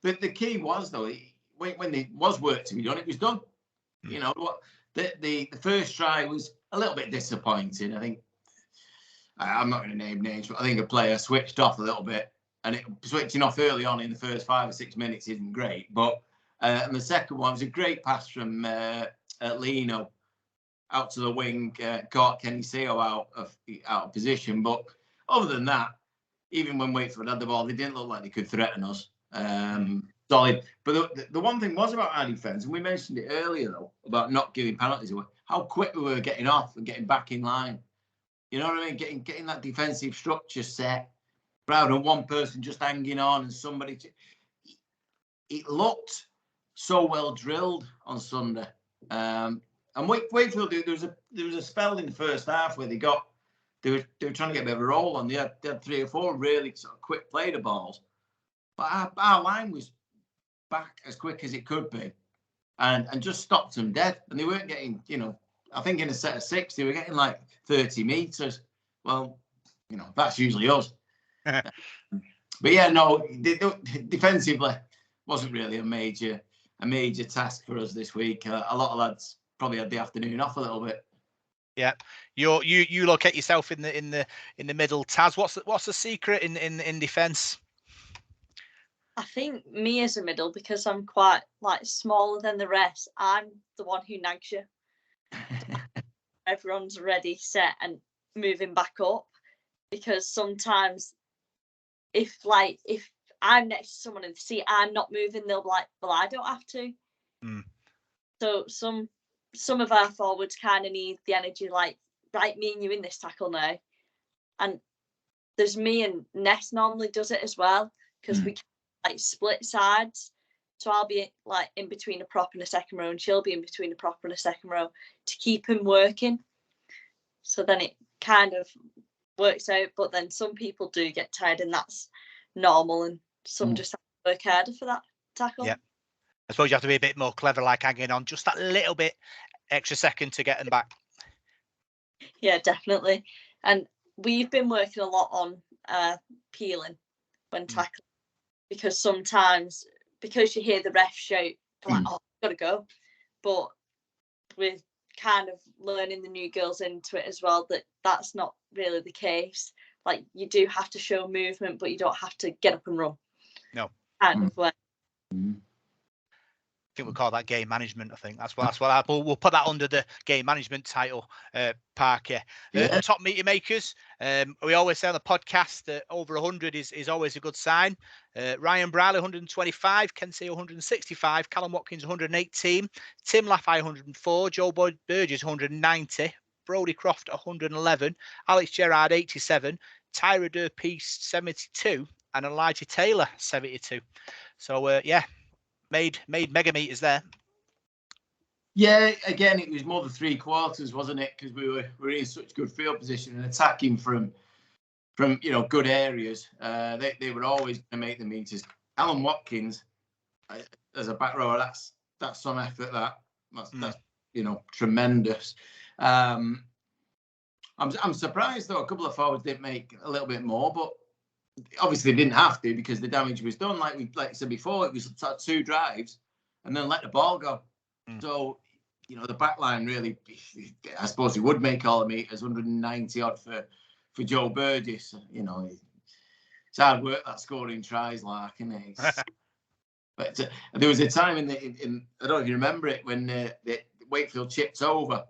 But the key was, though, when there was work to be done, it was done. The first try was a little bit disappointing. I think I'm not going to name names, but I think a player switched off a little bit, and switching off early on in the first 5 or 6 minutes isn't great. But and the second one was a great pass from Lino out to the wing, caught Kenny Seo out of position. But other than that, even when Wakefield had the ball, they didn't look like they could threaten us. Solid. But the one thing was about our defence, and we mentioned it earlier, though, about not giving penalties away, how quick we were getting off and getting back in line. You know what I mean? Getting that defensive structure set, rather than one person just hanging on and somebody. It looked so well drilled on Sunday. And Wakefield, there was a spell in the first half where they were trying to get a bit of a roll on. They had 3 or 4 really sort of quick play the balls, but our line was back as quick as it could be, and just stopped them dead. And they weren't getting, I think in a set of 6 they were getting like 30 meters. Well, that's usually us. But yeah, no, defensively wasn't really a major task for us this week. A lot of lads probably had the afternoon off a little bit. Yeah, you locate yourself in the middle. Taz, what's the secret in defence? I think me as a middle, because I'm quite smaller than the rest, I'm the one who nags you. Everyone's ready, set, and moving back up, because sometimes if I'm next to someone and see I'm not moving, they'll be like, well, I don't have to. So some of our forwards kind of need the energy, like, right, me and you in this tackle now. And there's me and Ness normally does it as well, because we can, like, split sides. So I'll be like in between a prop and a second row, and she'll be in between a prop and a second row to keep him working. So then it kind of works out. But then some people do get tired, and that's normal, and some just have to work harder for that tackle. Yeah. I suppose you have to be a bit more clever, like hanging on just that little bit extra second to get them back. Yeah, definitely. And we've been working a lot on peeling when tackling, because sometimes, because you hear the ref shout, like, oh, gotta go. But we're kind of learning the new girls into it as well, that that's not really the case. Like, you do have to show movement, but you don't have to get up and run. No. Kind of way. I think we call that game management. I think that's what we'll put that under the game management title, Park. Top meter makers. We always say on the podcast that over 100 is always a good sign. Ryan Briley 125, Kensey 165, Callum Watkins 118, Tim Laffey 104, Joe Boyd Burgess 190, Brody Croft 111, Alex Gerrard 87, Tyra Durpeace 72, and Elijah Taylor 72. So made mega meters there. Yeah, again, it was more than 3/4, wasn't it? Because we were in such good field position and attacking from good areas. They were always going to make the meters. Alan Watkins, as a back rower, that's some effort. That's tremendous. I'm surprised though a couple of forwards didn't make a little bit more, but obviously they didn't have to, because the damage was done. Like I said before, it was 2 drives and then let the ball go. So, the back line really, I suppose he would make all the meters, 190 odd for Joe Burgess. It's hard work, that scoring tries, like, isn't it? But there was a time in I don't know if you remember it, when the Wakefield chipped over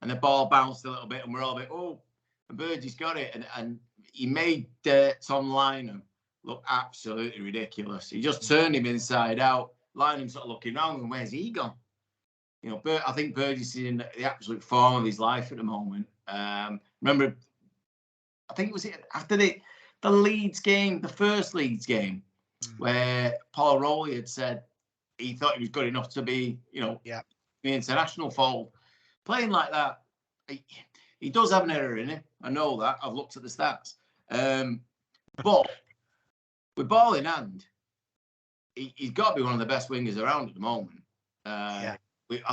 and the ball bounced a little bit, and we're all like, oh, and Burgess got it, and he made Tom Lynham look absolutely ridiculous. He just turned him inside out. Lynham sort of looking around, and where's he gone? I think Burgess is in the absolute form of his life at the moment. Remember, I think it was after the Leeds game, the first Leeds game, where Paul Rowley had said he thought he was good enough to be, the international fold. Playing like that, he does have an error in him. I know that. I've looked at the stats. But with ball in hand, he's got to be one of the best wingers around at the moment. I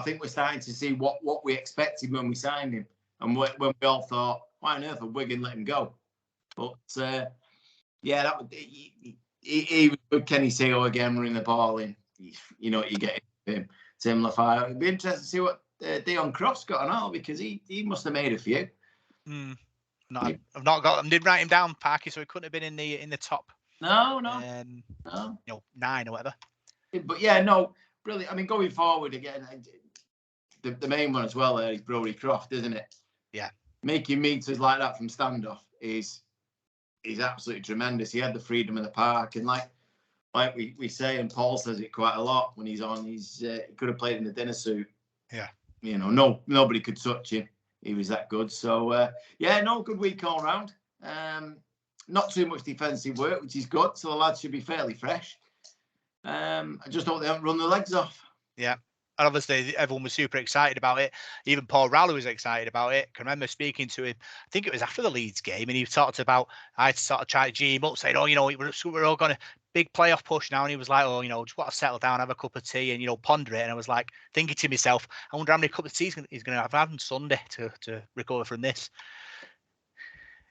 think we're starting to see what we expected when we signed him, and when we all thought, why on earth would Wigan let him go? But he was good. Kenny Seo again running the ball in. You get him. Tim Laffey. It'd be interesting to see what Dion Cross got on all, because he must have made a few. No, I've not got them. Did write him down, Parky, so he couldn't have been in the top. No. 9 or whatever. But yeah, no, brilliant. I mean, going forward again, the main one as well there is Brody Croft, isn't it? Yeah. Making meters like that from standoff is absolutely tremendous. He had the freedom of the park, and like we say, and Paul says it quite a lot when he's on. He could have played in the dinner suit. Yeah. Nobody could touch him. He was that good. So good week all round. Not too much defensive work, which is good. So the lads should be fairly fresh. I just hope they haven't run their legs off. Yeah. And obviously, everyone was super excited about it. Even Paul Rowley was excited about it. I can remember speaking to him, I think it was after the Leeds game, and he talked about, I had to sort of try to G him up, saying, we're all going to big playoff push now. And he was like, just want to settle down, have a cup of tea and, ponder it. And I was like, thinking to myself, I wonder how many cups of tea he's going to have on Sunday to recover from this.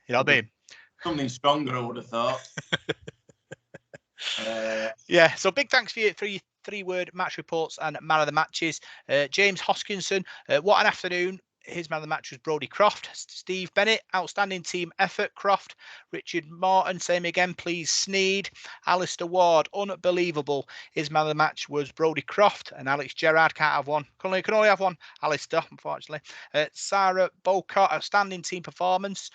You know what I mean? Something stronger, I would have thought. So big thanks for your 3-word match reports and man of the matches. James Hoskinson, what an afternoon. His man of the match was Brody Croft. Steve Bennett, outstanding team effort, Croft. Richard Martin, same again, please Sneed. Alistair Ward, unbelievable. His man of the match was Brody Croft. And Alex Gerrard, can't have one. Can only have one. Alistair, unfortunately. Sarah Bocott, outstanding team performance.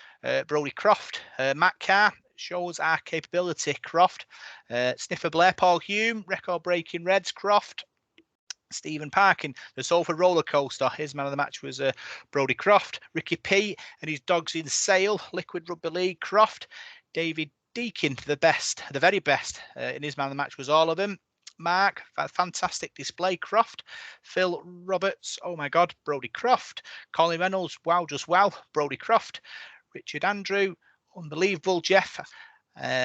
Brody Croft. Matt Carr, shows our capability, Croft. Sniffer Blair, Paul Hume, record-breaking Reds, Croft. Stephen Parkin, the Salford roller coaster. His man of the match was Brodie Croft. Ricky P and his dogs in Sale, Liquid Rugby League, Croft. David Deakin, the best, the very best. In his man of the match was all of them. Mark, fantastic display, Croft. Phil Roberts, oh my God, Brodie Croft. Colin Reynolds, wow, just wow, Brodie Croft. Richard Andrew, unbelievable. Jeff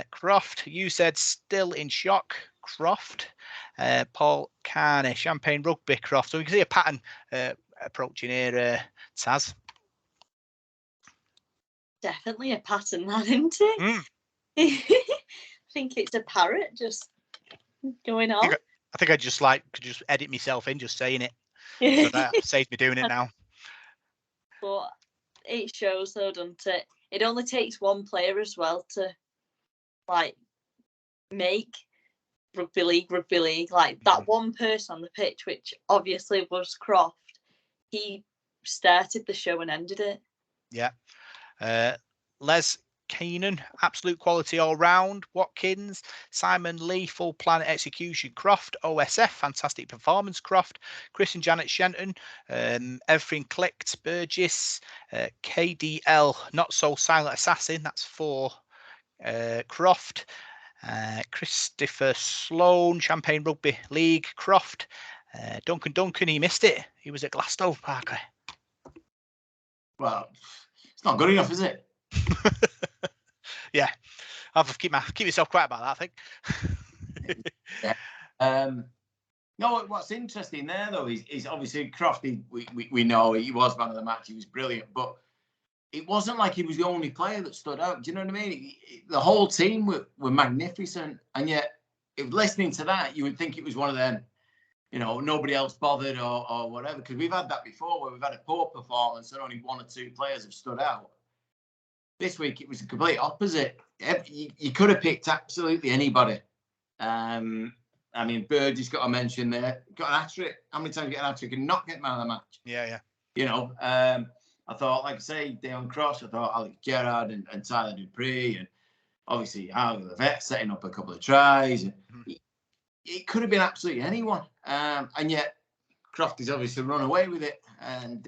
Croft, you said still in shock, Croft. Paul Carney, Champagne Rugby, Croft. So we can see a pattern approaching here, Taz. Definitely a pattern, that, isn't it? Mm. I think it's a parrot just going on. I think I just could just edit myself in just saying it. So that saves me doing it now. But it shows though, doesn't it? It only takes one player as well to like make rugby league. Like that one person on the pitch, which obviously was Croft. He started the show and ended it. Yeah. Les Keenan, absolute quality all round. Watkins, Simon Lee, full plan execution. Croft, OSF, fantastic performance. Croft, Chris and Janet Shenton, everything clicked. Burgess, KDL, not so silent assassin. That's 4. Croft, Christopher Sloan, Champagne Rugby League. Croft, Duncan, he missed it. He was at Glasgow, Parker. Well, it's not good enough, is it? Yeah, I'll keep myself quiet about that, I think. Yeah. No, what's interesting there though is obviously Crofty. We know he was man of the match. He was brilliant, but it wasn't like he was the only player that stood out. Do you know what I mean? The whole team were magnificent, and yet, if listening to that, you would think it was one of them. You know, nobody else bothered or whatever. Because we've had that before, where we've had a poor performance and only 1 or 2 players have stood out. This week, it was the complete opposite. You could have picked absolutely anybody. I mean, Birdie's got a mention there. Got an hat-trick. How many times you get an hat-trick and not get man of the match? Yeah. You know, I thought, like I say, Deon Cross, I thought Alex Gerrard and Tyler Dupree, and obviously Harvey Levette setting up a couple of tries. And it could have been absolutely anyone. And yet, Croft has obviously run away with it. And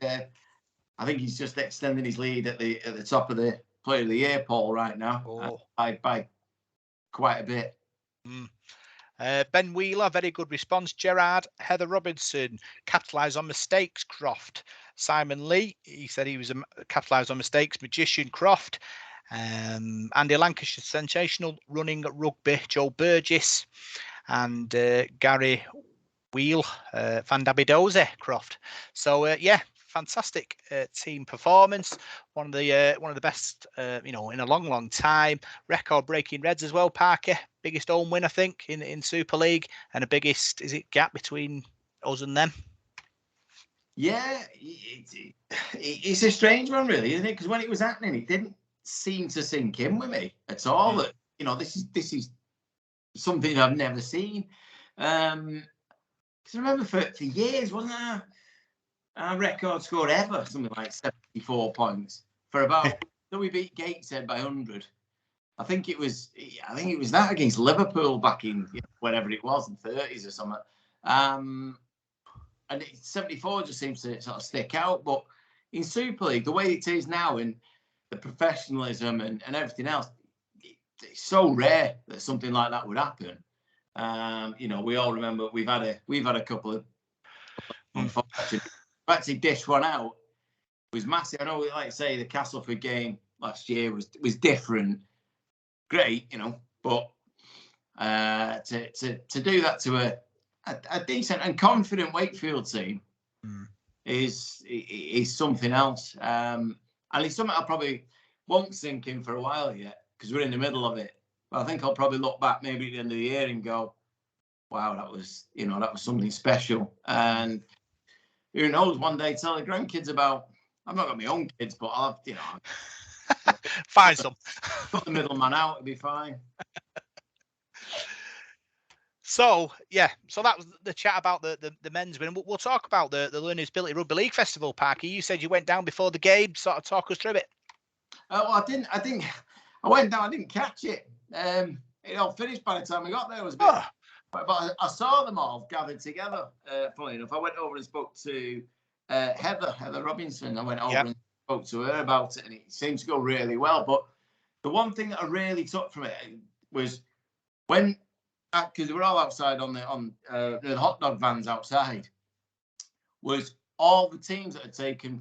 I think he's just extending his lead at the top of the Player of the Year poll right now by quite a bit. Ben Wheeler, very good response. Gerard, Heather Robinson, capitalise on mistakes. Croft. Simon Lee, he said he was capitalise on mistakes. Magician Croft. Andy Lancashire, sensational running rugby. Joe Burgess and Gary Wheel, Van Dabidoze, Croft. So yeah, fantastic team performance. One of the best in a long time. Record breaking Reds as well. Parker, biggest home win I think in Super League, and the biggest gap between us and them. Yeah, it's a strange one really, isn't it? Because when it was happening, it didn't seem to sink in with me at all. That this is something I've never seen. Because I remember for years, wasn't our record score ever something like 74 points for about. So we beat Gateshead by 100. I think it was that against Liverpool back in whatever it was in 30s or something. And 74 just seems to sort of stick out. But in Super League, the way it is now and the professionalism and everything else, it's so rare that something like that would happen. We all remember we've had a couple of actually dished one out. It was massive. I know, like I say, the Castleford game last year was different. Great, but to do that to a decent and confident Wakefield team is something else. And it's something I probably won't sink in for a while yet because we're in the middle of it. But I think I'll probably look back maybe at the end of the year and go, wow, that was something special. And who knows, one day tell the grandkids about, I've not got my own kids, but I'll have, find some. Put the middleman out, it'll be fine. So that was the chat about the men's win. We'll talk about the Learning Disability Rugby League Festival, Parky. You said you went down before the game. Sort of talk us through it. Well, I didn't I went down. I didn't catch it. It all finished by the time I got there. It was a bit, but I saw them all gathered together. Funny enough, I went over and spoke to Heather Robinson. I went over and spoke to her about it, and it seemed to go really well. But the one thing that I really took from it was when, because we were all outside on the hot dog vans outside, was all the teams that had taken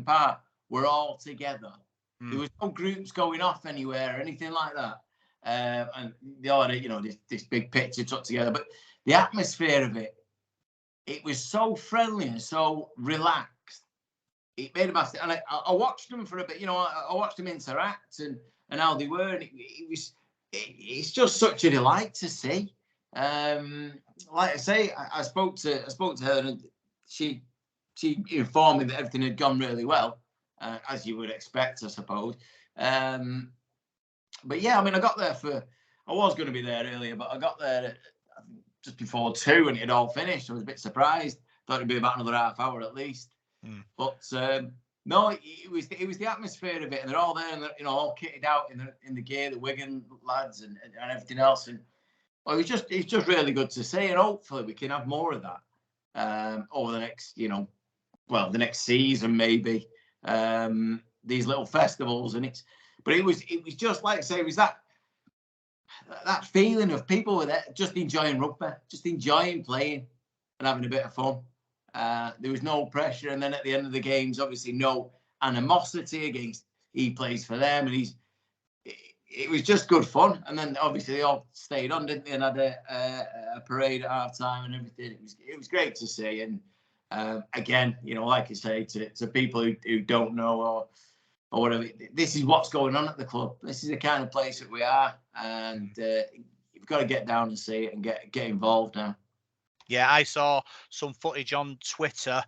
part were all together. There was no groups going off anywhere or anything like that. And they all had, this big picture took together. But the atmosphere of it, it was so friendly and so relaxed. It made a massive. And I watched them for a bit. I watched them interact and how they were. And it's just such a delight to see. Like I say, I spoke to her, and she informed me that everything had gone really well, as you would expect, I suppose. But yeah, I mean, I got there I was going to be there earlier, but I got there just before 2 and it had all finished. I was a bit surprised. Thought it'd be about another half hour at least. But no, it was the atmosphere of it, and they're all there, and they're all kitted out in the gear, the Wigan lads and everything else. And it's just really good to see, and hopefully we can have more of that over the next, the next season maybe. These little festivals, but it was just like I say, it was that feeling of people with it just enjoying rugby, just enjoying playing and having a bit of fun. There was no pressure, and then at the end of the games, obviously no animosity against he plays for them, and it was just good fun. And then obviously they all stayed on, didn't they, and had a parade at half time and everything. It was great to see. And again, like I say, to people who don't know or whatever, this is what's going on at the club. This is the kind of place that we are, and you've got to get down and see it and get involved now. Yeah, I saw some footage on Twitter.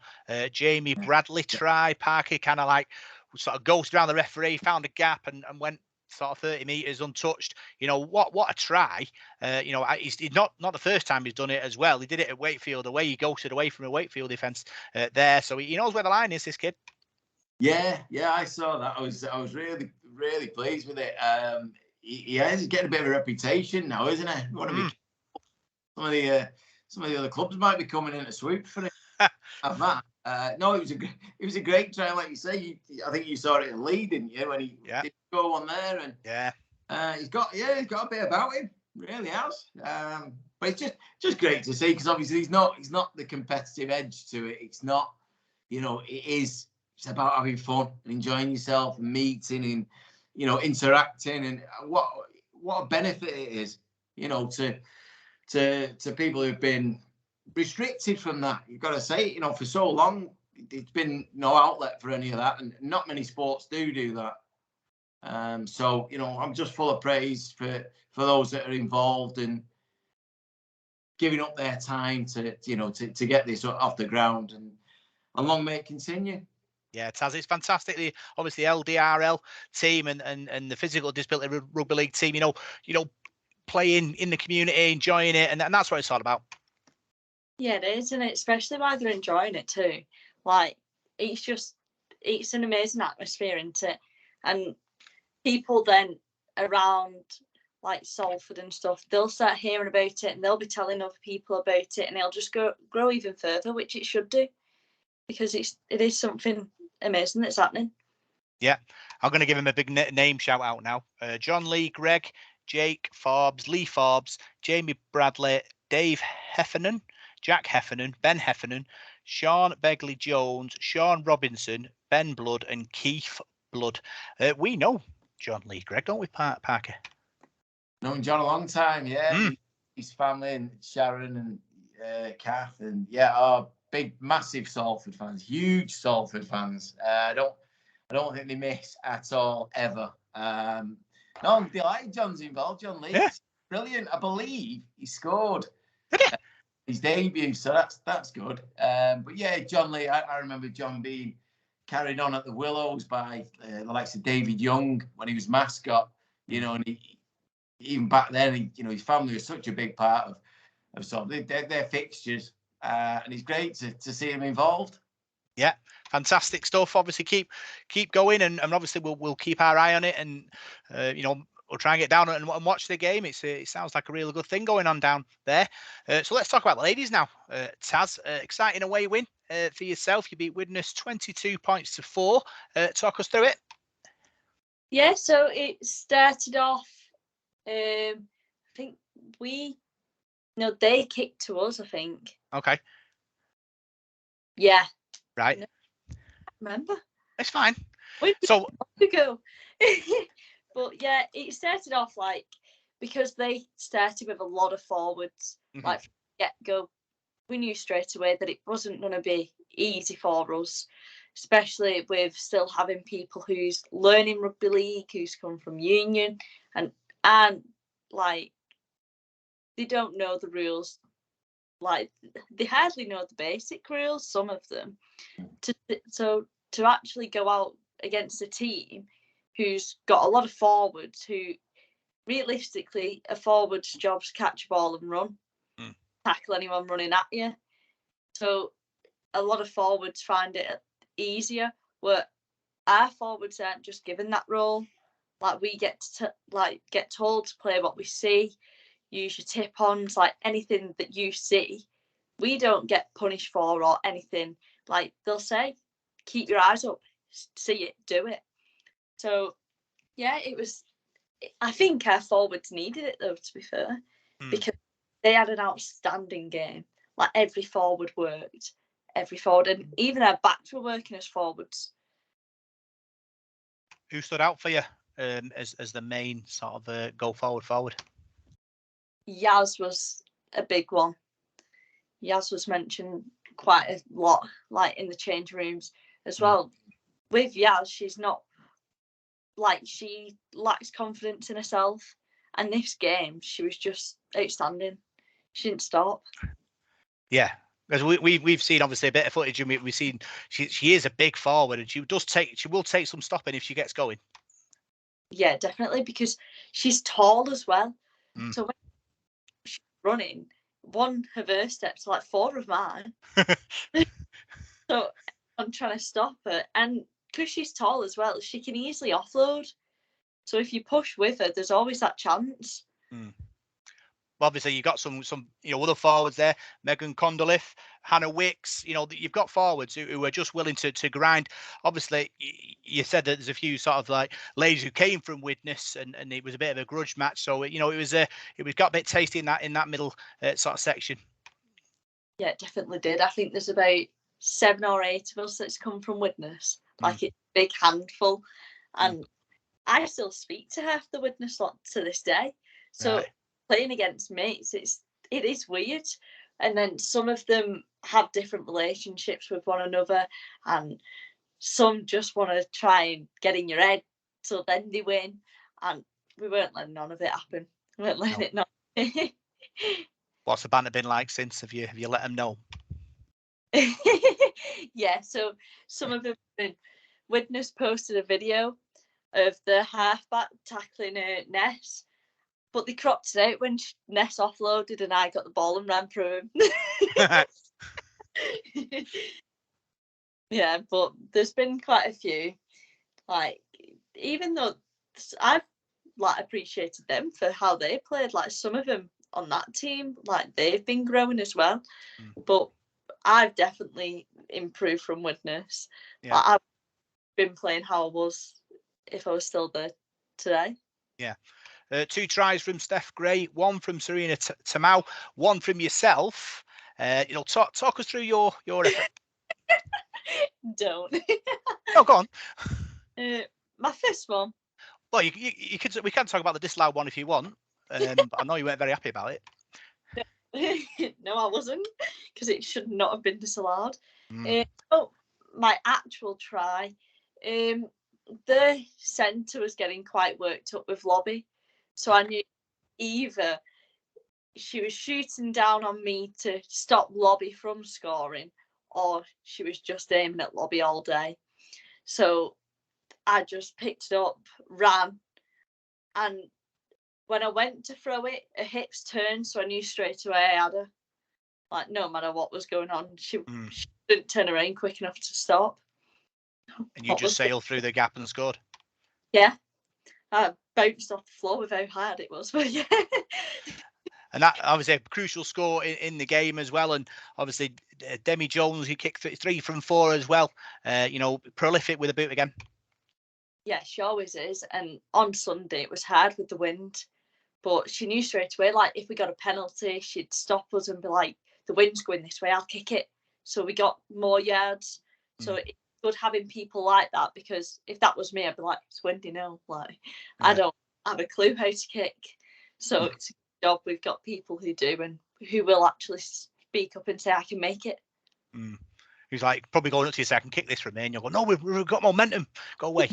Jamie Bradley try, Parker kind of like sort of ghosted around the referee, found a gap and went sort of 30 metres untouched. What a try. He's not the first time he's done it as well. He did it at Wakefield away. He ghosted away from a Wakefield defence there. So he knows where the line is, this kid. Yeah, I saw that. I was really, really pleased with it. He's getting a bit of a reputation now, isn't he? Some of the other clubs might be coming in to swoop for it. Have that. No, it was a great try, like you say. I think you saw it in Leeds, didn't you? When he did go on there, and he's got a bit about him. Really has. But it's just great to see, because obviously he's not the competitive edge to it. It's not, it's about having fun and enjoying yourself and meeting and interacting, and what a benefit it is, to people who've been restricted from that. You've got to say, for so long, it's been no outlet for any of that, and not many sports do that. So, I'm just full of praise for those that are involved and giving up their time to get this off the ground, and long may it continue. Yeah, Taz, it's fantastic. Obviously, the LDRL team and the physical disability rugby league team, playing in the community, enjoying it, and that's what it's all about. Yeah, it is, and especially while they're enjoying it too. Like, it's an amazing atmosphere, isn't it? And people then around like Salford and stuff, they'll start hearing about it, and they'll be telling other people about it, and it'll just grow even further, which it should do, because it is something amazing that's happening. Yeah, I'm going to give him a big name shout out now. John Lee, Greg, Jake Forbes, Lee Forbes, Jamie Bradley, Dave Heffernan, Jack Heffernan, Ben Heffernan, Sean Begley Jones, Sean Robinson, Ben Blood, and Keith Blood. We know John Lee, Greg, don't we, Parker? Known John a long time, yeah. His family and Sharon and Kath, and big, massive Salford fans, huge Salford fans. I don't think they miss at all, ever. No, I'm delighted John's involved. John Lee, brilliant. I believe he scored his debut, so that's good. But yeah, John Lee, I remember John being carried on at the Willows by the likes of David Young when he was mascot, and even back then, his family was such a big part of sort of their fixtures, and it's great to see him involved. Yeah, fantastic stuff. Obviously, keep going, and obviously we'll keep our eye on it, and we'll try and get down and watch the game. It sounds like a really good thing going on down there. So let's talk about the ladies now. Taz, exciting away win for yourself. You beat Widnes 22 points to 4. Talk us through it. Yeah, so it started off. I think they kicked to us. I think. Okay. Yeah. Right. No, I remember. It's fine. So we go. But yeah, it started off because they started with a lot of forwards. Like from the get-go, we knew straight away that it wasn't going to be easy for us, especially with still having people who's learning rugby league, who's come from union, and like they don't know the rules. Like they hardly know the basic rules, some of them. To actually go out against a team who's got a lot of forwards, who realistically a forward's job's catch a ball and run, tackle anyone running at you. So a lot of forwards find it easier, where our forwards aren't just given that role. Like we get told to play what we see, use your tip-ons, like anything that you see, we don't get punished for or anything. Like they'll say, keep your eyes up, see it, do it. So yeah, it was. I think our forwards needed it though, to be fair, because they had an outstanding game. Like every forward worked, and even our backs were working as forwards. Who stood out for you as the main sort of go forward? Yaz was a big one. Yaz was mentioned quite a lot, like in the change rooms as well. With Yaz, she's not she lacks confidence in herself, and this game she was just outstanding. She didn't stop. Yeah, because we've seen obviously a bit of footage, and we've seen she is a big forward, and she will take some stopping if she gets going. Yeah, definitely, because she's tall as well. So when she's running, one of her steps like 4 of mine. So I'm trying to stop her, and because she's tall as well, she can easily offload. So if you push with her, there's always that chance. Obviously, you've got some other forwards there. Megan Condolith, Hannah Wicks. You've got forwards who are just willing to grind. Obviously, you said that there's a few sort of like ladies who came from Widnes, and it was a bit of a grudge match. So it was got a bit tasty in that middle sort of section. Yeah, it definitely did. I think there's about 7 or 8 of us that's come from Widnes. Like it's a big handful, and I still speak to half the Widnes lot to this day. So. Right. Playing against mates, it is weird, and then some of them have different relationships with one another, and some just want to try and get in your head, so then they win, and we weren't letting none of it happen. We weren't letting it not. What's the banter been like since? Have you let them know? Yeah, so some of them, Widnes posted a video of the halfback tackling Ness. But they cropped it out when Ness offloaded and I got the ball and ran through him. Yeah, but there's been quite a few. Like, even though I've appreciated them for how they played, like some of them on that team, like they've been growing as well. But I've definitely improved from Widnes. Yeah. Like, I've been playing how I was if I was still there today. Yeah. 2 tries from Steph Gray, 1 from Serena Tamau, 1 from yourself. Talk us through your effort. Don't. Oh, go on. My first one. Well, we can talk about the disallowed one if you want. But I know you weren't very happy about it. No, I wasn't, because it should not have been disallowed. My actual try, the centre was getting quite worked up with Lobby, so I knew either she was shooting down on me to stop Lobby from scoring, or she was just aiming at Lobby all day. So I just picked it up, ran, and when I went to throw it, her hips turned, so I knew straight away I had her. Like, no matter what was going on, she didn't turn around quick enough to stop. And you just sailed through the gap and scored. Yeah. I bounced off the floor with how hard it was, but yeah. And that obviously a crucial score in the game as well. And obviously Demi Jones, who kicked 3 from 4 as well. Prolific with a boot again. Yeah, she always is. And on Sunday it was hard with the wind, but she knew straight away, like, if we got a penalty, she'd stop us and be like, the wind's going this way, I'll kick it. So we got more yards. So it's good having people like that, because if that was me, I'd be like, it's windy now. Like, I don't have a clue how to kick. So it's a good job we've got people who do, and who will actually speak up and say, I can make it. He's like probably going up to you, say, I can kick this from me, and you'll go, no, we've got momentum, go away.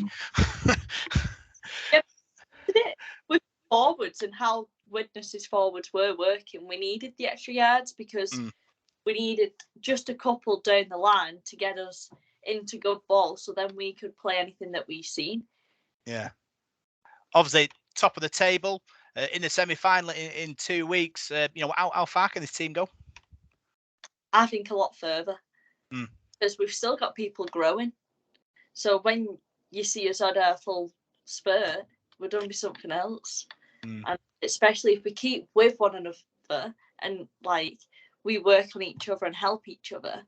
With forwards and how Widnes's forwards were working, we needed the extra yards, because we needed just a couple down the line to get us into good ball, so then we could play anything that we've seen. Yeah. Obviously, top of the table in the semi-final in 2 weeks. How far can this team go? I think a lot further, because we've still got people growing. So when you see us on a full spurt, we're going to be something else. And especially if we keep with one another and like we work on each other and help each other,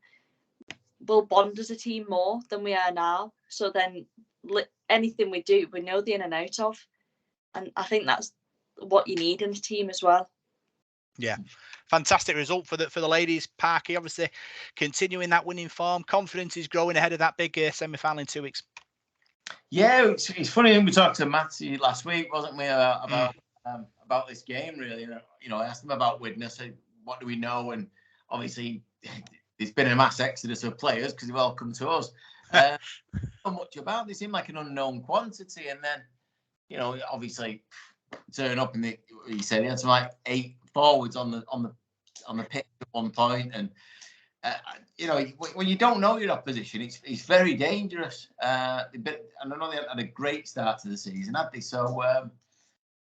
we'll bond as a team more than we are now. So then anything we do, we know the in and out of. And I think that's what you need in a team as well. Yeah, fantastic result for the ladies. Parky obviously continuing that winning form. Confidence is growing ahead of that big semi-final in 2 weeks. Yeah, it's funny. We talked to Matty last week, wasn't we, about this game? Really, I asked him about Widnes. What do we know? And obviously, there's been a mass exodus of players because they've all come to us. Not much about. They seem like an unknown quantity, and then obviously turn up, and he said he had some like 8 forwards on the pitch at one point, and when you don't know your opposition, it's very dangerous. I know they had a great start to the season, had they? So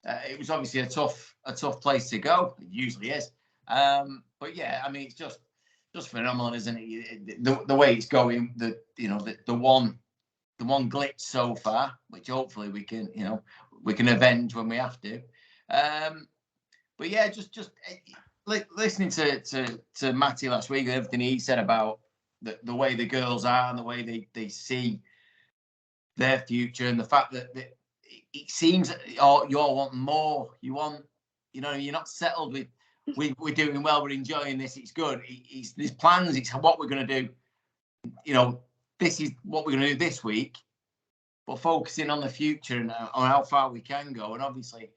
it was obviously a tough place to go. It usually is, but yeah, I mean, it's just phenomenal, isn't it? The way it's going, the one glitch so far, which hopefully we can avenge when we have to. But yeah, just listening to Matty last week and everything he said about the way the girls are and the way they see their future, and the fact that it seems you all want more. You want, you're not settled with we're doing well, we're enjoying this, it's good. There's plans, it's what we're going to do. This is what we're going to do this week, but focusing on the future and on how far we can go. And obviously,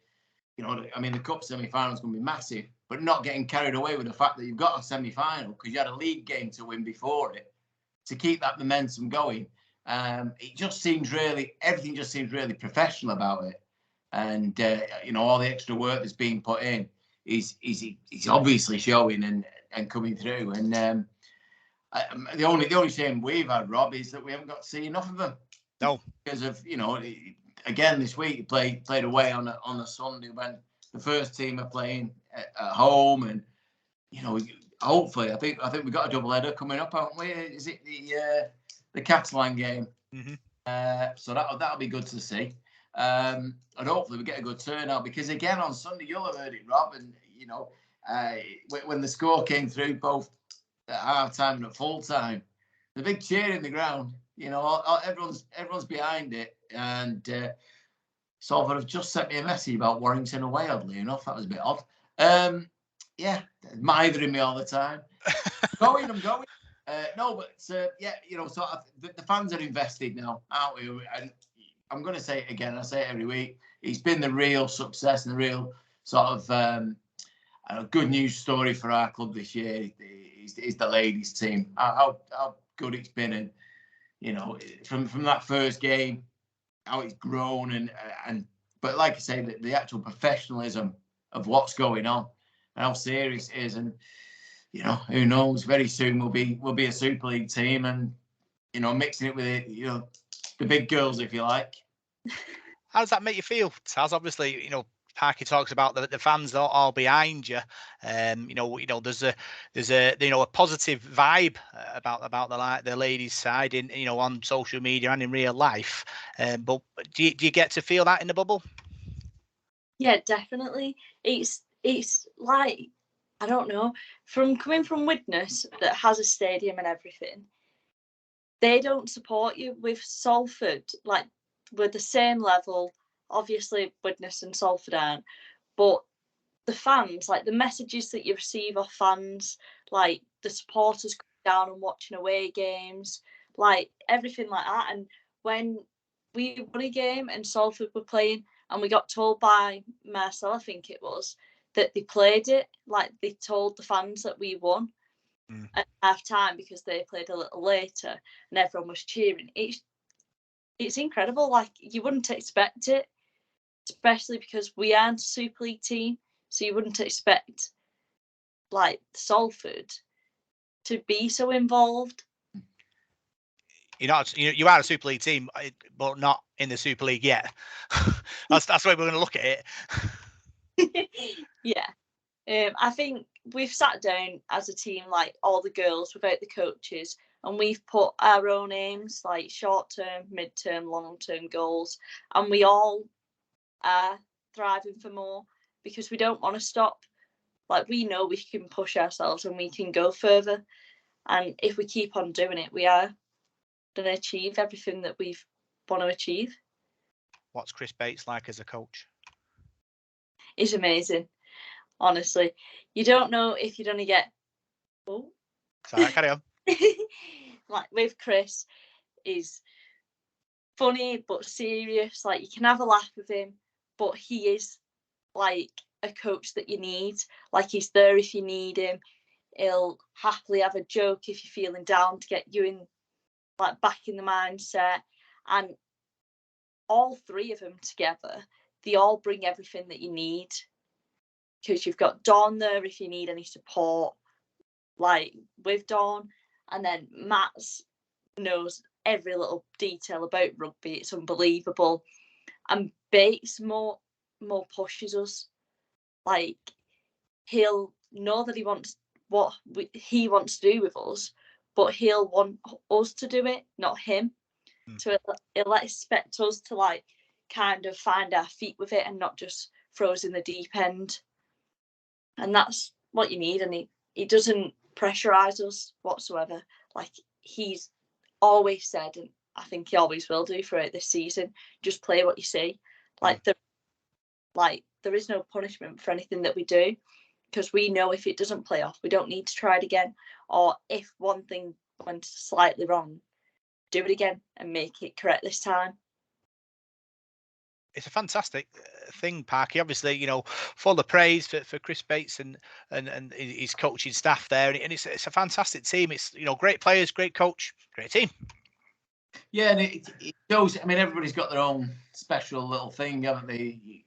the cup semi-final is going to be massive, but not getting carried away with the fact that you've got a semi-final because you had a league game to win before it to keep that momentum going. Everything just seems really professional about it. And, all the extra work that's being put in is obviously showing and coming through. And the only shame we've had, Rob, is that we haven't got to see enough of them. No. Because of, again, this week played away on a Sunday when the first team are playing at home, and hopefully, I think we've got a double header coming up, haven't we? Is it the Catalan game? So that'll be good to see, and hopefully we get a good turnout, because again on Sunday you'll have heard it, Rob, and when the score came through both at half time and at full time, the big cheer in the ground. Everyone's behind it, and Salford have just sent me a message about Warrington away. Oddly enough, that was a bit odd. Yeah, mithering me all the time. I'm going. No, but so the fans are invested now, aren't we? And I'm going to say it again. I say it every week. It's been the real success and the real sort of good news story for our club this year. Is the ladies team. How good it's been, and from that first game, how it's grown, but like I say, the actual professionalism of what's going on and how serious it is, and who knows, very soon we'll be a Super League team, and mixing it with the big girls, if you like. How does that make you feel, Taz? Obviously, Parky talks about the fans are all behind you. There's a positive vibe about the ladies' side in on social media and in real life. But do you get to feel that in the bubble? Yeah, definitely. It's like, I don't know, from coming from Widnes that has a stadium and everything, they don't support you. With Salford, like, we're the same level. Obviously, Widnes and Salford aren't, but the fans, like the messages that you receive off fans, like the supporters coming down and watching away games, like everything like that. And when we won a game and Salford were playing, and we got told by Marcel, I think it was, that they played it, like they told the fans that we won at half time because they played a little later and everyone was cheering. It's incredible. Like, you wouldn't expect it, especially because we aren't a Super League team. So you wouldn't expect, like, Salford to be so involved. You are a Super League team, but not in the Super League yet. that's the way we're going to look at it. Yeah. I think we've sat down as a team, like all the girls without the coaches, and we've put our own aims, like short-term, mid-term, long-term goals, and we all are thriving for more because we don't want to stop. Like, we know we can push ourselves and we can go further, and if we keep on doing it, we are going to achieve everything that we want to achieve. What's Chris Bates like as a coach? He's amazing. Honestly, you don't know if you're going to get. Oh, sorry, carry on. Like, with Chris, is funny but serious. Like, you can have a laugh with him, but he is like a coach that you need. Like, he's there if you need him. He'll happily have a joke if you're feeling down to get you in, like, back in the mindset. And all three of them together, they all bring everything that you need. Because you've got Dawn there if you need any support, like with Dawn, and then Matt knows every little detail about rugby. It's unbelievable. And Bates more pushes us. Like, he'll know that he wants what he wants to do with us, but he'll want us to do it, not him. So he'll expect us to, like, kind of find our feet with it and not just throw us in the deep end. And that's what you need. And he doesn't pressurize us whatsoever. Like, he's always said, and I think he always will do throughout this season, just play what you see. Like, there is no punishment for anything that we do, because we know if it doesn't play off, we don't need to try it again. Or if one thing went slightly wrong, do it again and make it correct this time. It's a fantastic thing, Parky. Obviously, full of praise for Chris Bates and his coaching staff there, and it's a fantastic team. It's great players, great coach, great team. Yeah, and it shows. I mean, everybody's got their own special little thing, haven't they?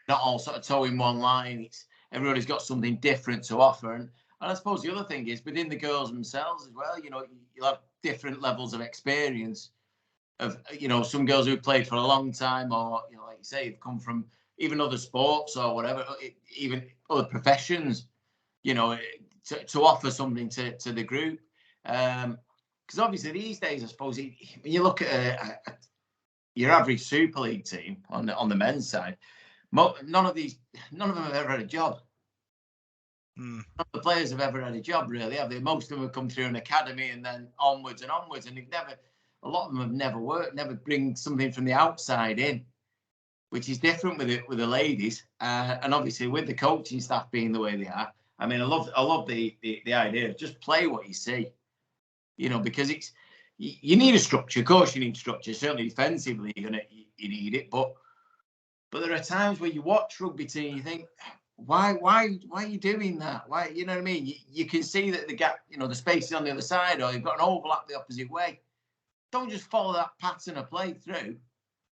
Not all sort of towing one line. Everybody's got something different to offer, and I suppose the other thing is within the girls themselves as well. You'll have different levels of experience. Of some girls who've played for a long time, or like you say, have come from even other sports or whatever, even other professions, to offer something to the group. Because obviously these days, I suppose, when you look at your average Super League team on the men's side, none of them have ever had a job. None of the players have ever had a job, really, have they? Most of them have come through an academy and then onwards, and they've never. A lot of them have never worked, never bring something from the outside in, which is different with the ladies, and obviously with the coaching staff being the way they are. I mean, I love the idea of just play what you see, because you need a structure. Of course, you need structure. Certainly defensively, you need it, but there are times where you watch rugby team, and you think, why are you doing that? Why, you know what I mean? You can see that the gap, the space is on the other side, or you've got an overlap the opposite way. Don't just follow that pattern of play through.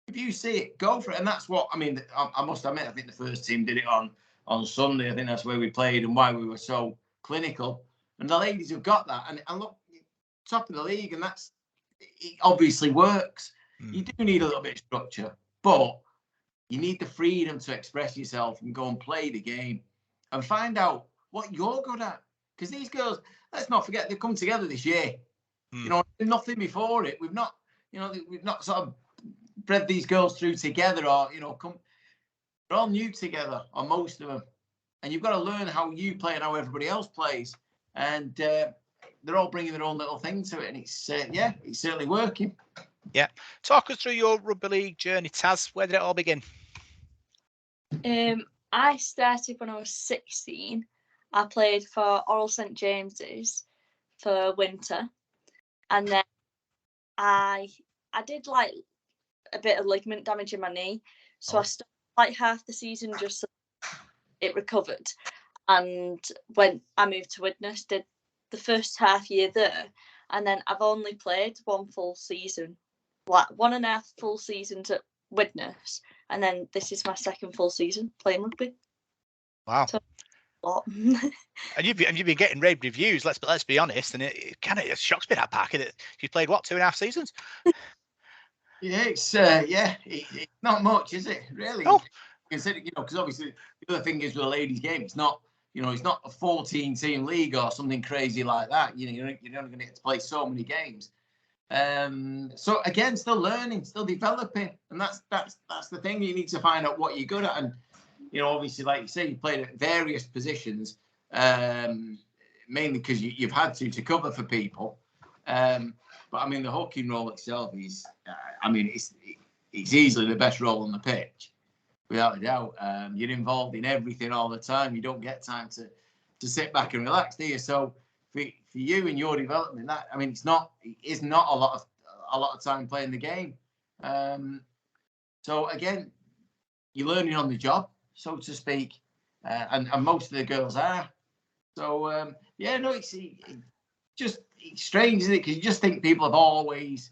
If you see it, go for it. And that's what, I mean, I must admit, I think the first team did it on Sunday. I think that's where we played and why we were so clinical. And the ladies have got that. And look, top of the league, and it obviously works. You do need a little bit of structure. But you need the freedom to express yourself and go and play the game and find out what you're good at. Because these girls, let's not forget, they've come together this year. You know, nothing before it. We've not sort of bred these girls through together, or they're all new together, or most of them. And you've got to learn how you play and how everybody else plays. And they're all bringing their own little thing to it, and it's certainly working. Yeah, talk us through your rugby league journey, Taz. Where did it all begin? I started when I was 16. I played for Oral St James's for winter, and then I did like a bit of ligament damage in my knee, so I stopped like half the season just so it recovered. And when I moved to Widnes, did the first half year there, and then I've only played one full season, like 1.5 full seasons at Widnes, and then this is my second full season playing rugby. Wow. So, a lot. And you've been getting rave reviews. Let's be honest, and it kind of shocks me that back. You played what, 2.5 seasons? Yeah, it's not much, is it? Really? No. Consider, because obviously the other thing is with a ladies' game, it's not, it's not a 14-team league or something crazy like that. You're only going to get to play so many games. So again, still learning, still developing, and that's the thing. You need to find out what you're good at, and obviously, like you say, you played at various positions, mainly because you've had to cover for people. But I mean, the hooking role itself is, it's easily the best role on the pitch, without a doubt. You're involved in everything all the time. You don't get time to sit back and relax, do you? So for you and your development, it's not a lot of time playing the game. So again, you're learning on the job, so to speak, and most of the girls are. So it's strange, isn't it? Because you just think people have always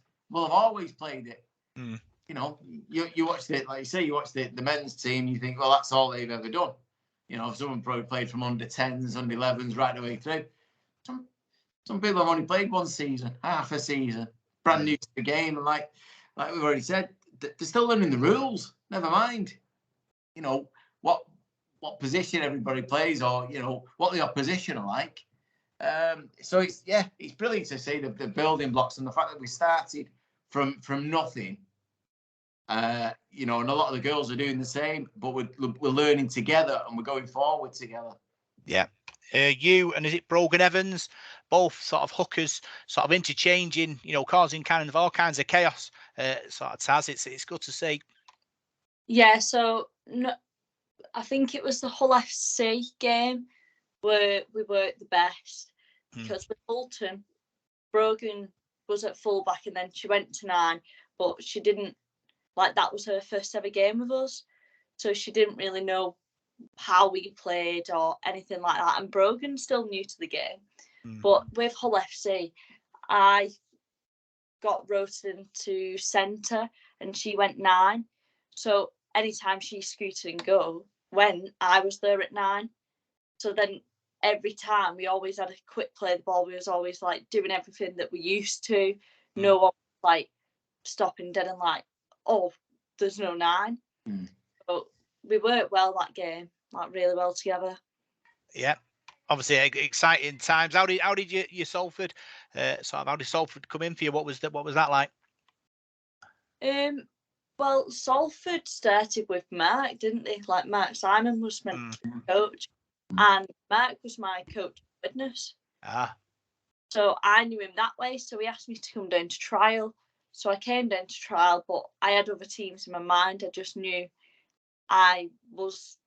played it. You watch it, like you say, you watch the men's team, you think, well, that's all they've ever done. Someone probably played from under 10s, under 11s, right the way through. Some people have only played one season, half a season, brand new to the game, and like we've already said, they're still learning the rules. Never mind, what position everybody plays, or what the opposition are like. So it's brilliant to see the building blocks and the fact that we started from nothing. And a lot of the girls are doing the same, but we're learning together and we're going forward together. Yeah. You and is it Brogan Evans, both sort of hookers, sort of interchanging, causing kind of all kinds of chaos. Sort of Taz, it's good to see. Yeah. So no, I think it was the Hull FC game where we were the best, because with Bolton, Brogan was at fullback and then she went to 9, but she didn't, that was her first ever game with us, so she didn't really know how we played or anything like that, and Brogan's still new to the game. But with Hull FC, I got rotated into centre and she went 9, so anytime she scooted and go, when I was there at 9, so then every time we always had a quick play the ball. We was always doing everything that we used to. No one was stopping dead and oh, there's no 9. But we worked well that game, really well together. Yeah, obviously exciting times. How did you Salford how did Salford come in for you? What was that like? Well, Salford started with Mark, didn't they? Mark Simon was meant to be coach, and Mark was my coach at Widnes. So I knew him that way. So he asked me to come down to trial. So I came down to trial, but I had other teams in my mind. I just knew I was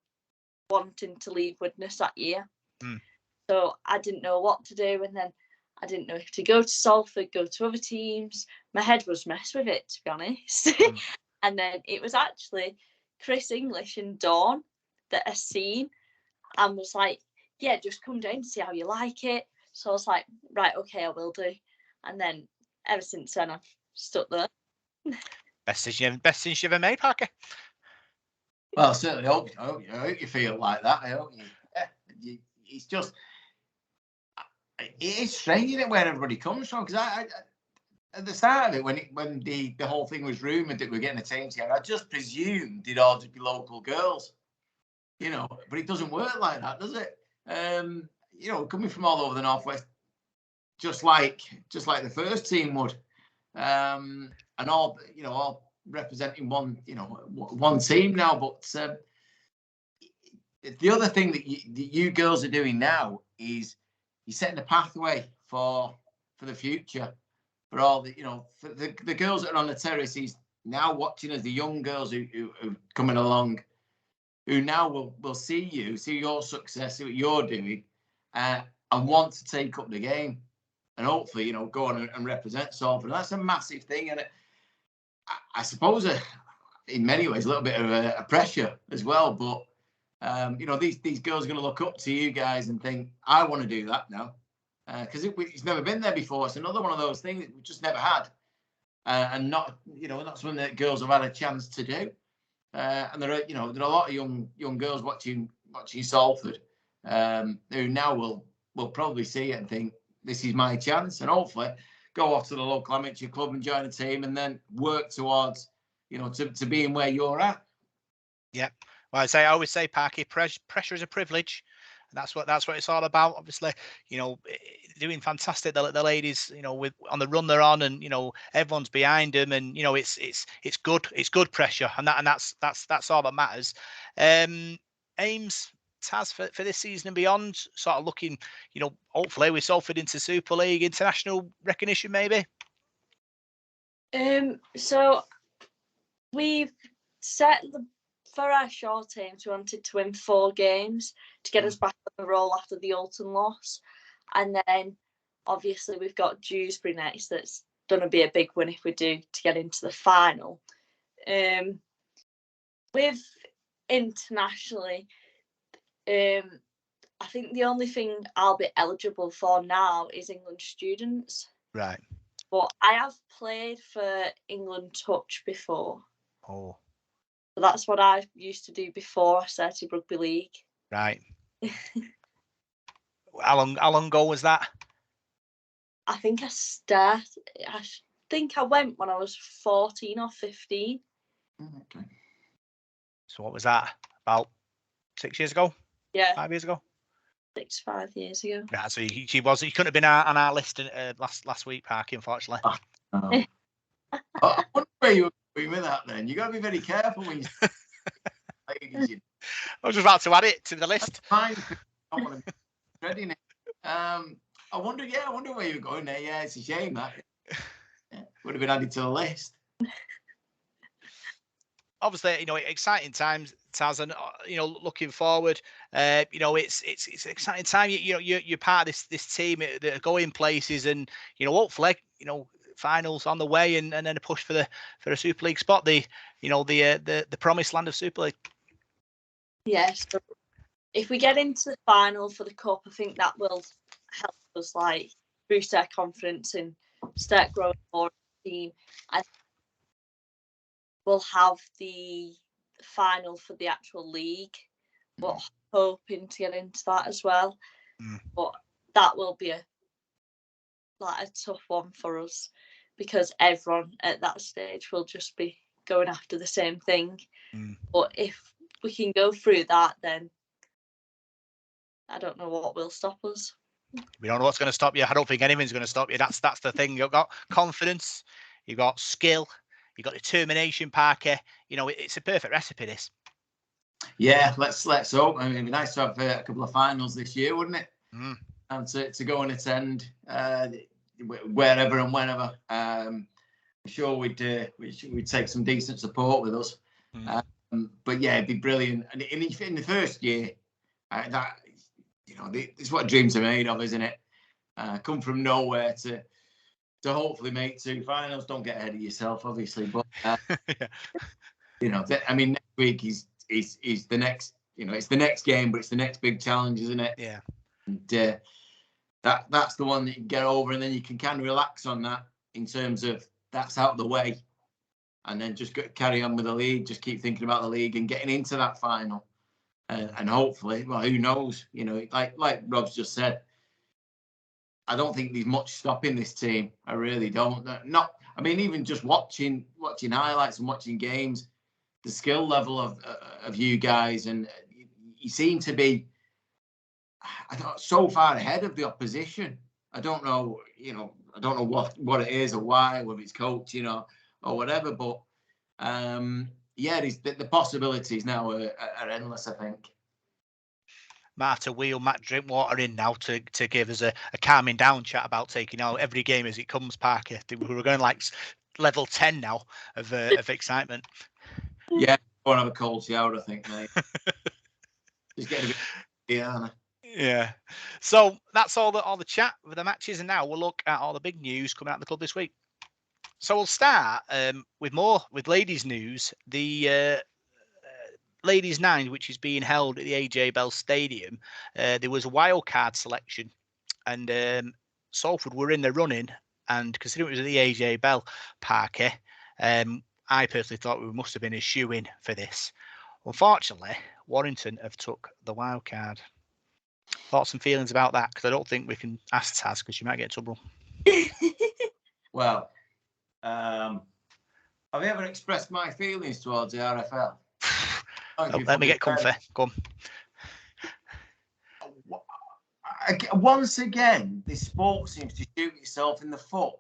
wanting to leave Widnes that year. So I didn't know what to do, and then I didn't know if to go to Salford, go to other teams. My head was messed with it, to be honest. And then it was actually Chris English and Dawn that I seen and was like, yeah, just come down to see how you like it. So I was like, right, okay, I will do. And then ever since then, I've stuck there. Best decision you've ever made, Parker? Well, I certainly hope you feel like that. I hope it's just, it is strange, isn't it, where everybody comes from? Because at the start of it, when the whole thing was rumoured that we were getting a team together, I just presumed it'd all just be local girls, you know. But it doesn't work like that, does it? You know, coming from all over the northwest, just like the first team would, and all, you know, all representing one team now. But the other thing that you girls are doing now is you're setting a pathway for the future, for all the, you know, for the girls that are on the terraces now watching us, the young girls who are coming along, who now will see your success, see what you're doing, and want to take up the game, and hopefully, you know, go on and represent Salford. That's a massive thing, and I suppose in many ways a little bit of a pressure as well. But you know, these girls are going to look up to you guys and think, I want to do that now, because it's never been there before. It's another one of those things that we just never had, and not, you know, not something that girls have had a chance to do. And there are a lot of young girls watching Salford, who now will probably see it and think, this is my chance, and hopefully go off to the local amateur club and join a team, and then work towards, you know, to being where you're at. Yeah. Well, I always say, Parky, pressure is a privilege. And that's what it's all about. Obviously, you know, doing fantastic. The ladies, you know, with on the run they're on, and you know, everyone's behind them, and you know, it's good pressure, and that's all that matters. Aims, Taz, for this season and beyond, sort of looking, you know, hopefully with Salford into Super League, international recognition, maybe. So we've set for our short teams, we wanted to win 4 games to get us back on the roll after the Alton loss. And then obviously we've got Dewsbury next. That's going to be a big win if we do, to get into the final. With internationally, I think the only thing I'll be eligible for now is England students. Right. But I have played for England Touch before. Oh. So that's what I used to do before I started rugby league. Right. How long ago was that? I think I went when I was 14 or 15. Okay. So what was that? About 6 years ago? Yeah. 5 years ago? 5 years ago. Yeah, so you couldn't have been on our list last week, Parky, unfortunately. Oh. I wonder where you were going with that then. You got to be very careful when you ladies. You know. I was just about to add it to the list. Fine, I want to be treading it. I wonder where you were going there. Yeah, it's a shame that would have been added to the list. Obviously, you know, exciting times, Taz, and you know, looking forward. You know, it's an exciting time. You're part of this team that are going places, and you know, hopefully, you know, finals on the way, and then a push for a Super League spot. The promised land of Super League. Yes. Yeah, so if we get into the final for the cup, I think that will help us like boost our confidence and start growing more team. And we'll have the final for the actual league. We're hoping to get into that as well. But that will be a tough one for us, because everyone at that stage will just be going after the same thing. But if we can go through that, then I don't know what will stop us. We don't know what's going to stop you. I don't think anything's going to stop you. That's the thing. You've got confidence, you've got skill, you've got determination, Parker. You know, it's a perfect recipe, this. Yeah, let's hope. I mean, it'd be nice to have a couple of finals this year, wouldn't it? And to go and attend wherever and whenever. I'm sure we'd take some decent support with us. But yeah, it'd be brilliant. And in the first year, that, you know, it's what dreams are made of, isn't it? Come from nowhere to hopefully make 2 finals. Don't get ahead of yourself, obviously. But you know, I mean, next week is the next. You know, it's the next game, but it's the next big challenge, isn't it? Yeah. And that's the one that you can get over, and then you can kind of relax on that in terms of that's out of the way, and then just carry on with the league. Just keep thinking about the league and getting into that final, and hopefully, well, who knows? You know, like Rob's just said, I don't think there's much stopping this team. I really don't. I mean, even just watching highlights and watching games, the skill level of you guys, and you seem to be, so far ahead of the opposition. I don't know, I don't know what it is or why, whether it's coaching or whatever, but the possibilities now are endless, I think. Matt Wheel, Matt Drinkwater in now to give us a calming down chat about taking out every game as it comes, Parker. We're going like level 10 now of excitement. Yeah, go and have a cold shower, I think, mate. Just getting a bit, yeah. So that's all the chat with the matches, and now we'll look at all the big news coming out of the club this week. So we'll start with ladies news. The Ladies 9, which is being held at the AJ Bell Stadium, there was a wild card selection, and Salford were in the running. And considering it was at the AJ Bell, Parker, I personally thought we must have been a shoe-in for this. Unfortunately, Warrington have took the wild card. Thoughts and feelings about that? Because I don't think we can ask Taz because she might get in trouble. Well, have I ever expressed my feelings towards the RFL? Let me get comfy. Come. Once again, this sport seems to shoot itself in the foot.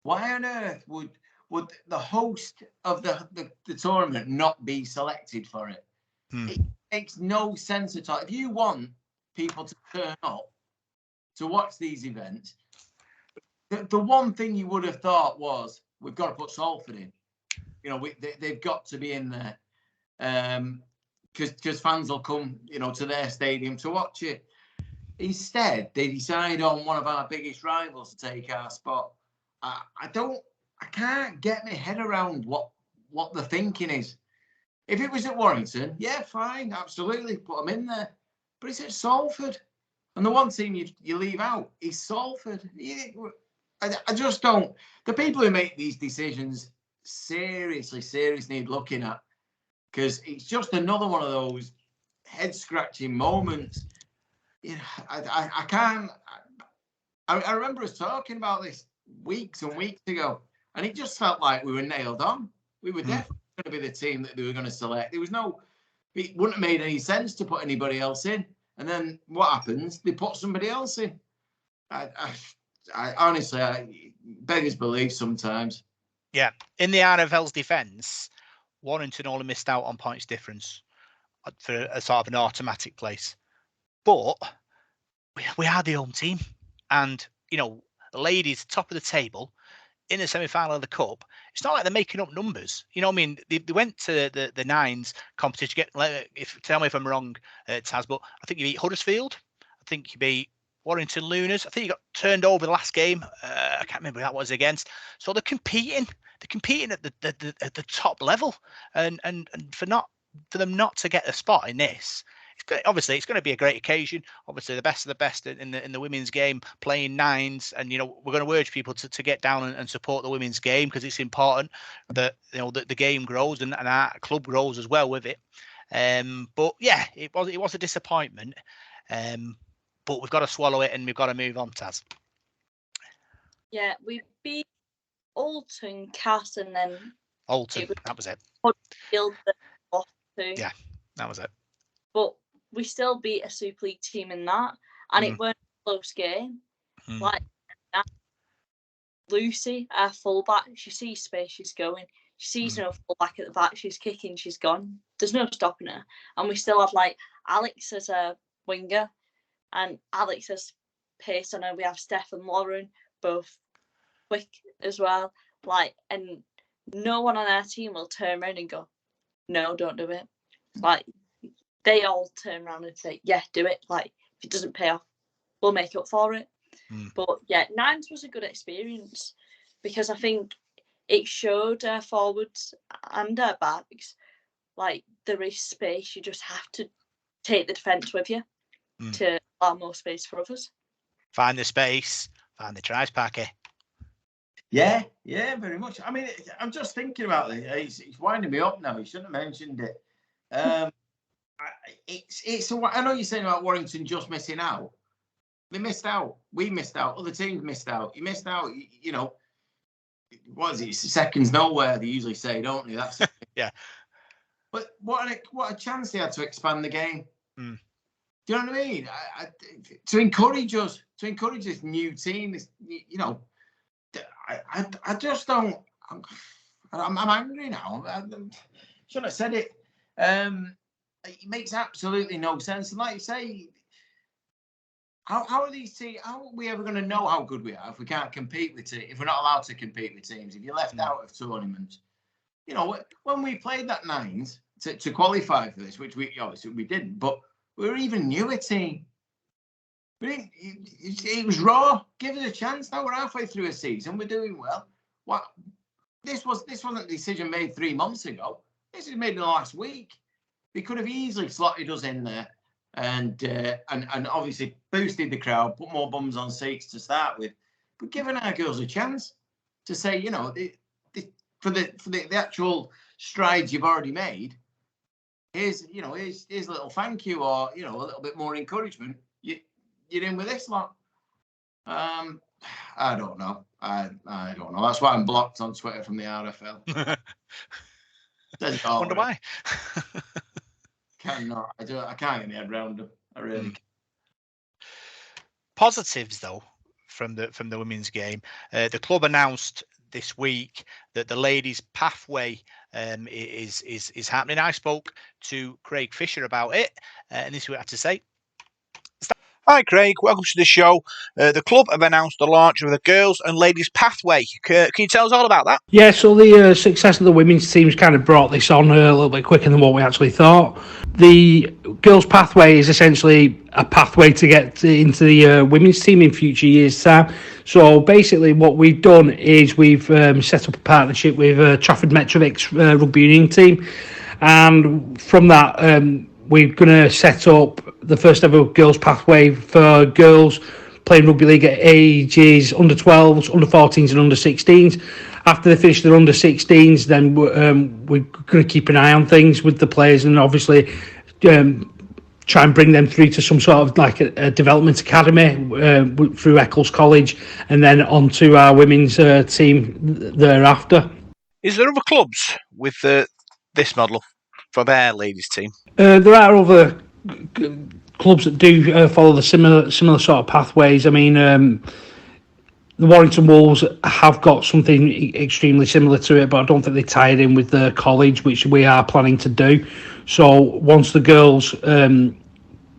Why on earth would the host of the tournament not be selected for it? It makes no sense at all. If you want people to turn up to watch these events, the one thing you would have thought was, we've got to put Salford in. They've got to be in there. Because fans will come, to their stadium to watch it. Instead, they decide on one of our biggest rivals to take our spot. I can't get my head around what the thinking is. If it was at Warrington, yeah, fine, absolutely, put them in there. But it's at Salford, and the one team you leave out is Salford. I just don't. The people who make these decisions seriously need looking at. Because it's just another one of those head-scratching moments. I can't. I remember us talking about this weeks and weeks ago, and it just felt like we were nailed on. We were definitely going to be the team that they were going to select. It wouldn't have made any sense to put anybody else in. And then what happens? They put somebody else in. I honestly, beggars belief sometimes. Yeah, in the RFL's defence, Warrington only missed out on points difference for a sort of an automatic place. But we are the home team. And, the ladies, top of the table, in the semi-final of the Cup, it's not like they're making up numbers. I mean, they went to the Nines competition. Tell me if I'm wrong, Taz, but I think you beat Huddersfield. I think you beat Warrington Lunas. I think you got turned over the last game. I can't remember who that was against. So they're competing. They're competing at the top level, and for them not to get a spot in this, obviously it's going to be a great occasion. Obviously, the best of the best in the women's game playing Nines, and we're going to urge people to get down and support the women's game, because it's important that the game grows and our club grows as well with it. But yeah, it was a disappointment. But we've got to swallow it and we've got to move on, Taz. Yeah, we beat Alton, Cass, and then Alton. That was it. Yeah, that was it. But we still beat a Super League team in that, and it weren't a close game. Like Lucy, our fullback, she sees space, she's going. She sees no fullback at the back, she's kicking, she's gone. There's no stopping her. And we still have like Alex as a winger, and Alex has pace on her. We have Steph and Lauren, both quick as well. Like, and no one on our team will turn around and go, no, don't do it. Like, they all turn around and say, yeah, do it. Like, if it doesn't pay off, we'll make up for it. But yeah, Nines was a good experience, because I think it showed our forwards and our backs, like, there is space. You just have to take the defence with you to allow more space for others. Find the space, find the tries, Parker. Yeah, very much. I mean, I'm just thinking about it. It's winding me up now. You shouldn't have mentioned it. I know you're saying about Warrington just missing out, They missed out. We missed out. Other teams missed out. You missed out. You know, what is it? It's seconds nowhere. They usually say, don't they? That's yeah. But what a chance they had to expand the game. Mm. Do you know what I mean? To encourage us, to encourage this new team, this, you know, I just don't. I'm angry now. I shouldn't have said it. It makes absolutely no sense. And like you say, how are these teams? How are we ever going to know how good we are if we can't compete with teams? If we're not allowed to compete with teams? If you're left out of tournaments, you know, when we played that nines to qualify for this, which we obviously we didn't, but we were even newer team. We didn't. It was raw. Give us a chance. Now we're halfway through a season. We're doing well. What? This wasn't a decision made 3 months ago. This was made in the last week. They could have easily slotted us in there and obviously boosted the crowd, put more bums on seats to start with, but giving our girls a chance to say, you know, for the actual strides you've already made, here's a little thank you, or you know, a little bit more encouragement. You're in with this lot. I don't know. I don't know. That's why I'm blocked on Twitter from the RFL. Wonder why. Cannot. I can't get my head around them. I really can't. Positives though from the women's game. The club announced this week that the ladies' pathway is happening. I spoke to Craig Fisher about it, and this is what I had to say. Hi Craig, welcome to the show. The club have announced the launch of the girls and ladies pathway. Can you tell us all about that? Yeah, so the success of the women's team's kind of brought this on a little bit quicker than what we actually thought. The girls pathway is essentially a pathway to get into the women's team in future years' time. So basically what we've done is we've set up a partnership with Trafford Metrovic's rugby union team, and from that we're going to set up the first ever girls pathway for girls playing rugby league at ages under 12s, under 14s and under 16s. After they finish their under 16s, then we're going to keep an eye on things with the players and obviously try and bring them through to some sort of like a development academy through Eccles College, and then onto our women's team thereafter. Is there other clubs with this model for their ladies team? There are other clubs that do follow the similar sort of pathways. I mean, the Warrington Wolves have got something extremely similar to it, but I don't think they tie it in with the college, which we are planning to do. So once the girls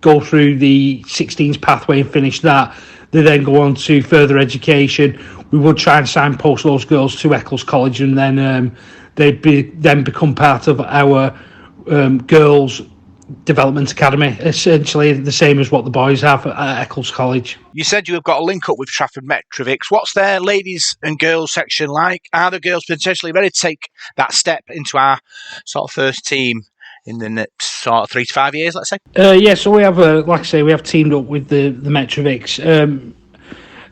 go through the 16s pathway and finish that, they then go on to further education. We would try and signpost those girls to Eccles College, and then they'd then become part of our girls' development academy, essentially the same as what the boys have at Eccles College. You said you have got a link up with Trafford Metrovics. What's their ladies and girls section like? Are the girls potentially ready to take that step into our sort of first team in the next sort of 3 to 5 years, let's say? Yeah, so we have, like I say, we have teamed up with the Metrovics.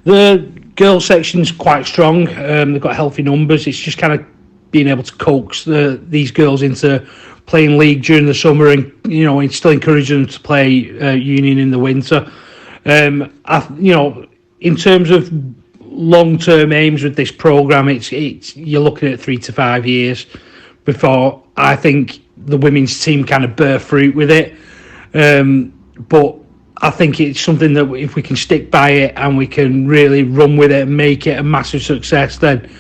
The girls section's quite strong. They've got healthy numbers. It's just kind of being able to coax these girls into playing league during the summer, and you know, and still encouraging them to play union in the winter. You know, in terms of long-term aims with this program, it's you're looking at 3 to 5 years before I think the women's team kind of bear fruit with it. But I think it's something that if we can stick by it and we can really run with it and make it a massive success, then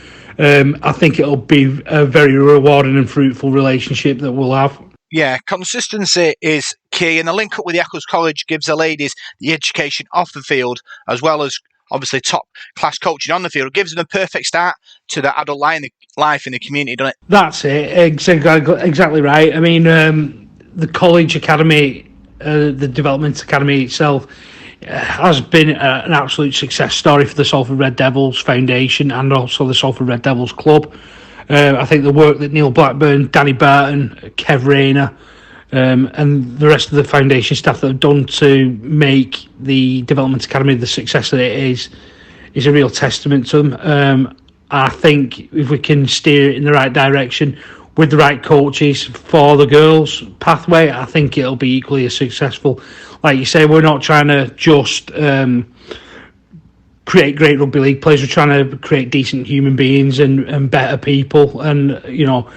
I think it'll be a very rewarding and fruitful relationship that we'll have. Yeah, consistency is key, and the link up with the Eccles College gives the ladies the education off the field, as well as obviously top class coaching on the field. It gives them a perfect start to the adult life in the community, doesn't it? That's it, exactly right. I mean, the college academy, the development academy itself, has been an absolute success story for the Salford Red Devils Foundation and also the Salford Red Devils Club. I think the work that Neil Blackburn, Danny Barton, Kev Rayner, and the rest of the foundation staff that have done to make the Development Academy the success that it is a real testament to them. I think if we can steer it in the right direction, with the right coaches for the girls' pathway, I think it'll be equally as successful. Like you say, we're not trying to just create great rugby league players. We're trying to create decent human beings and better people. And, you know,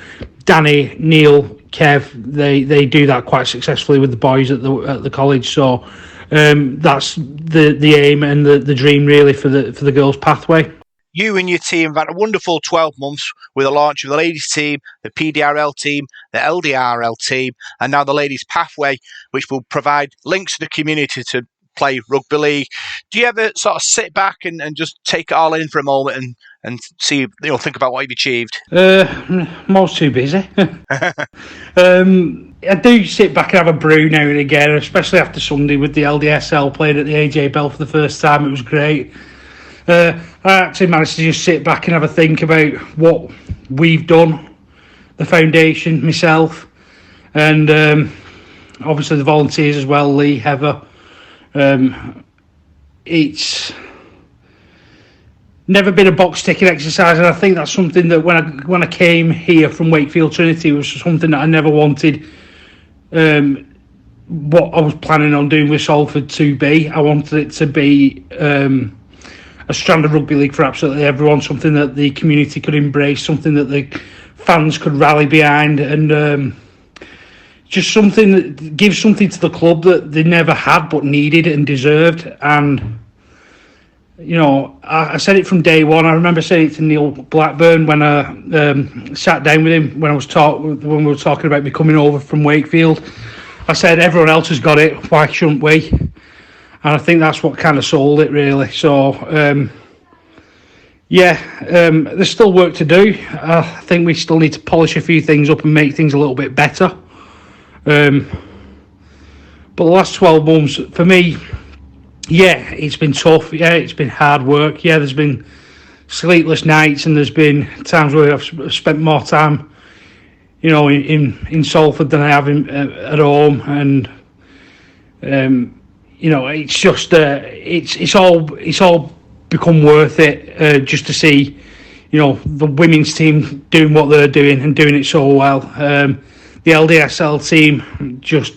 Danny, Neil, Kev, they do that quite successfully with the boys at the college. So that's the aim and the dream really for the girls' pathway. You and your team have had a wonderful 12 months with the launch of the ladies team, the PDRL team, the LDRL team, and now the ladies pathway, which will provide links to the community to play rugby league. Do you ever sort of sit back and just take it all in for a moment and see, think about what you've achieved? Most too busy. I do sit back and have a brew now and again, especially after Sunday with the LDSL playing at the AJ Bell for the first time. It was great. I actually managed to just sit back and have a think about what we've done, the foundation, myself, and obviously the volunteers as well, Lee, Heather. It's never been a box ticking exercise, and I think that's something that when I came here from Wakefield Trinity was something that I never wanted. What I was planning on doing with Salford to be, I wanted it to be a strand of rugby league for absolutely everyone, something that the community could embrace, something that the fans could rally behind, and just something that gives something to the club that they never had but needed and deserved. And I said it from day one. I remember saying it to Neil Blackburn when I sat down with him when we were talking about me coming over from Wakefield. I said, everyone else has got it, why shouldn't we? And I think that's what kind of sold it, really. So, there's still work to do. I think we still need to polish a few things up and make things a little bit better. But the last 12 months, for me, it's been tough. Yeah, it's been hard work. Yeah, there's been sleepless nights, and there's been times where I've spent more time, in Salford than I have at home. And it's just it's all become worth it just to see, the women's team doing what they're doing and doing it so well. The LDSL team just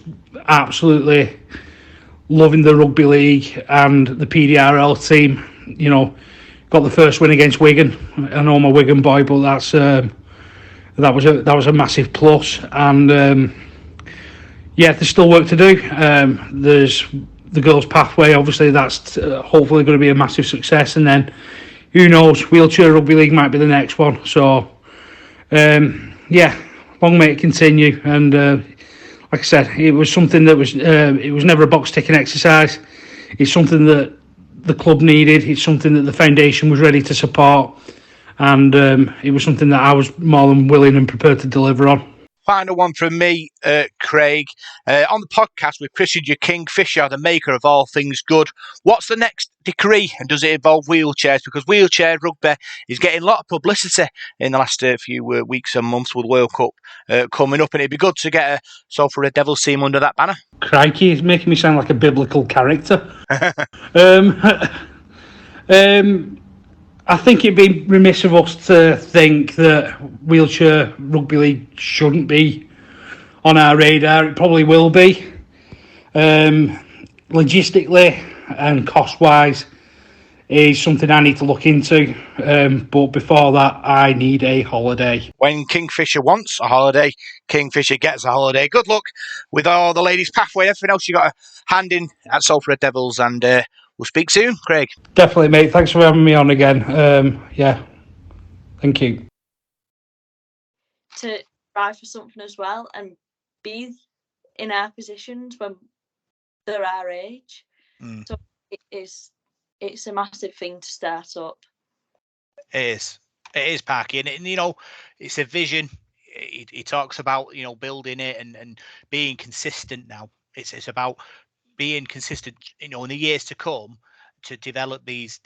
absolutely loving the rugby league, and the PDRL team, got the first win against Wigan. I know I'm a Wigan boy, but that was a massive plus. And there's still work to do. There's the girls' pathway. Obviously, that's hopefully going to be a massive success. And then, who knows? Wheelchair rugby league might be the next one. So, long may it continue. And like I said, it was something that was it was never a box ticking exercise. It's something that the club needed. It's something that the foundation was ready to support, and it was something that I was more than willing and prepared to deliver on. Final one from me, Craig. On the podcast, we've christened you Kingfisher, the maker of all things good. What's the next decree, and does it involve wheelchairs? Because wheelchair rugby is getting a lot of publicity in the last few weeks and months with the World Cup coming up, and it'd be good to get a Salford Red Devils team under that banner. Crikey, it's making me sound like a biblical character. I think it'd be remiss of us to think that wheelchair rugby league shouldn't be on our radar. It probably will be. Logistically and cost-wise is something I need to look into. But before that, I need a holiday. When Kingfisher wants a holiday, Kingfisher gets a holiday. Good luck with all the ladies' pathway. Everything else you got a hand in at Salford Red Devils, and we'll speak soon, Craig. Definitely, mate. Thanks for having me on again. Thank you. To try for something as well and be in our positions when they're our age. So it's a massive thing to start up. It is, Parky, and it's a vision. He talks about building it and being consistent. Now it's about being consistent, in the years to come, to develop these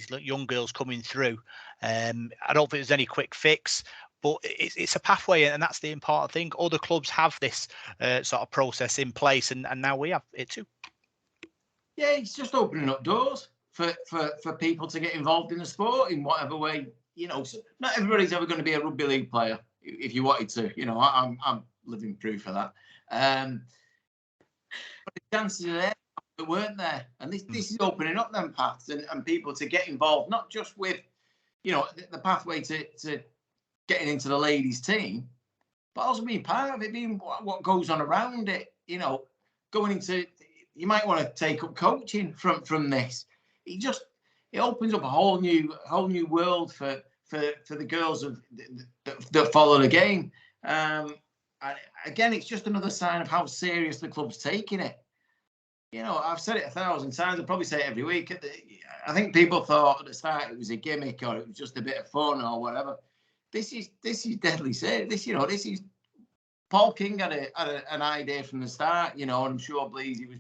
young girls coming through. I don't think there's any quick fix, but it's a pathway, and that's the important thing. Other clubs have this sort of process in place, and now we have it too. Yeah, it's just opening up doors for people to get involved in the sport in whatever way. So not everybody's ever going to be a rugby league player. if you wanted to. You know, I'm living proof of that. But the chances are there that weren't there, and this is opening up them paths and people to get involved, not just with, you know, the pathway to getting into the ladies team, but also being part of it, being what goes on around it. You know, going into, you might want to take up coaching from this. It opens up a whole new world for the girls that follow the game. And again, it's just another sign of how serious the club's taking it. You know, I've said it 1,000 times. I'll probably say it every week. I think people thought at the start it was a gimmick or it was just a bit of fun or whatever. This is deadly serious. This is Paul King had an idea from the start. You know, and I'm sure Bleasy was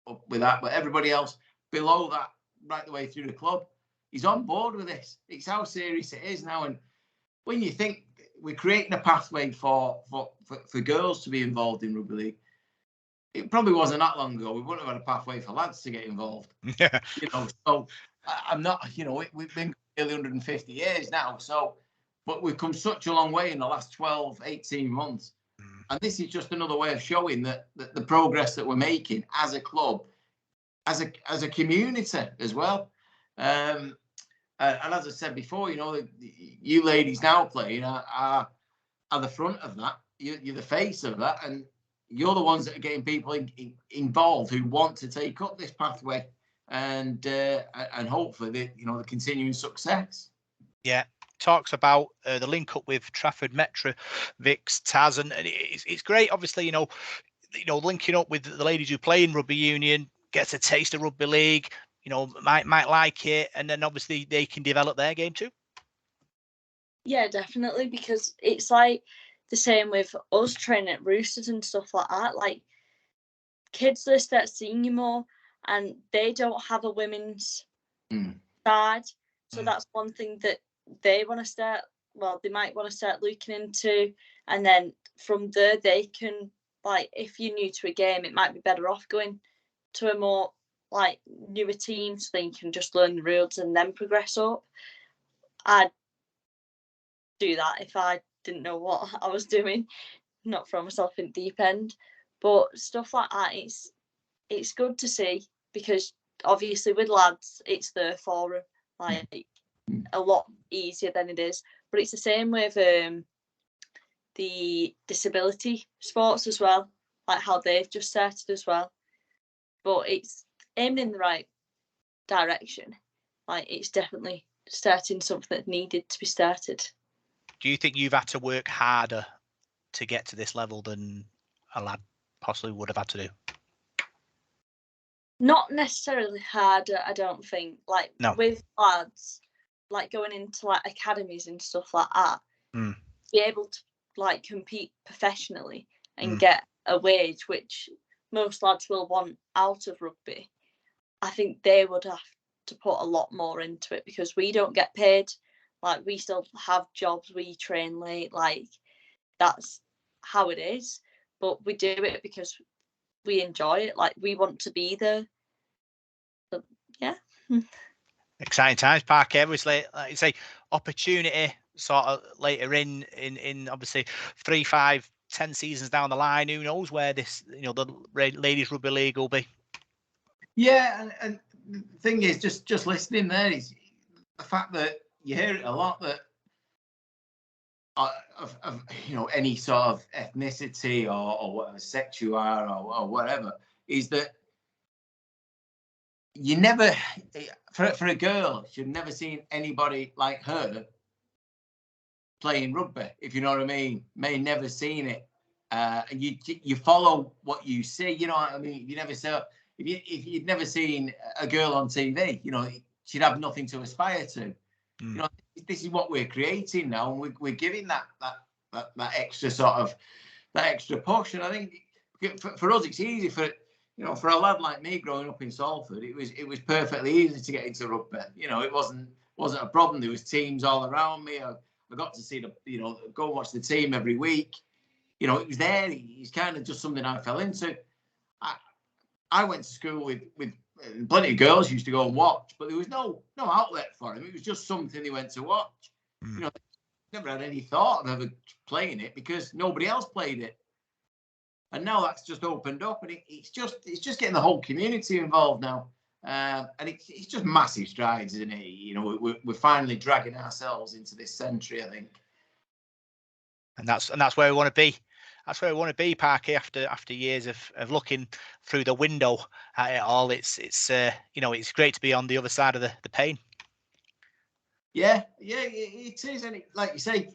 up with that, but everybody else below that, right the way through the club, he's on board with this. It's how serious it is now. And when you think we're creating a pathway for girls to be involved in rugby league, it probably wasn't that long ago. We wouldn't have had a pathway for lads to get involved. Yeah. You know, so I'm not, you know, we've been nearly 150 years now. So, but we've come such a long way in the last 12, 18 months. And this is just another way of showing that the progress that we're making as a club, as a community as well. And as I said before, you know, you ladies now playing are the front of that. You're the face of that, and you're the ones that are getting people involved who want to take up this pathway, and hopefully the continuing success. Yeah. Talks about the link up with Trafford Metro, Vix, Taz, and it's great. Obviously, you know, linking up with the ladies who play in rugby union, gets a taste of rugby league. You know, might like it, and then obviously they can develop their game too. Yeah, definitely, because it's like the same with us training at Roosters and stuff like that. Like, kids that start seeing you more, and they don't have a women's side, so that's one thing that they want to start. Well, they might want to start looking into, and then from there they can, like, if you're new to a game, it might be better off going to a more like newer team so you can just learn the rules and then progress up. I'd do that if I didn't know what I was doing, not throw myself in deep end. But stuff like that, it's good to see, because obviously with lads it's there for them, like a lot easier than it is. But it's the same with the disability sports as well, like how they've just started as well. But it's aiming in the right direction. Like, it's definitely starting something that needed to be started. Do you think you've had to work harder to get to this level than a lad possibly would have had to do? Not necessarily harder, I don't think. Like, no. With lads, like going into like academies and stuff like that, be able to like compete professionally and get a wage, which most lads will want out of rugby. I think they would have to put a lot more into it, because we don't get paid. Like, we still have jobs, we train late, like, that's how it is. But we do it because we enjoy it, like, we want to be there. So, yeah. Exciting times, Parker. Obviously, like you say, opportunity sort of later in obviously 3, 5, 10 seasons down the line. Who knows where this, you know, the ladies rugby league will be? Yeah, and the thing is, just listening there is the fact that you hear it a lot, that of you know, any sort of ethnicity or whatever sex you are or whatever, is that you never, for a girl, you've never seen anybody like her playing rugby, if you know what I mean. May never seen it. You follow what you see, you know what I mean. You never saw, if you'd never seen a girl on TV, you know, she'd have nothing to aspire to. You know, this is what we're creating now, and we're giving that extra sort of, that extra push. And I think for us, it's easy for, you know, for a lad like me growing up in Salford, it was perfectly easy to get into rugby. You know, it wasn't a problem. There was teams all around me. I got to see go and watch the team every week. You know, it was there. It's kind of just something I fell into. I went to school with plenty of girls used to go and watch, but there was no outlet for them. It was just something they went to watch. You know, never had any thought of ever playing it because nobody else played it. And now that's just opened up, and it's just getting the whole community involved now. And it's just massive strides, isn't it? You know, we're finally dragging ourselves into this century, I think. And that's where we want to be. That's where we want to be, Parky. After years of looking through the window at it all, it's you know, it's great to be on the other side of the pain. Yeah, it is, and like you say,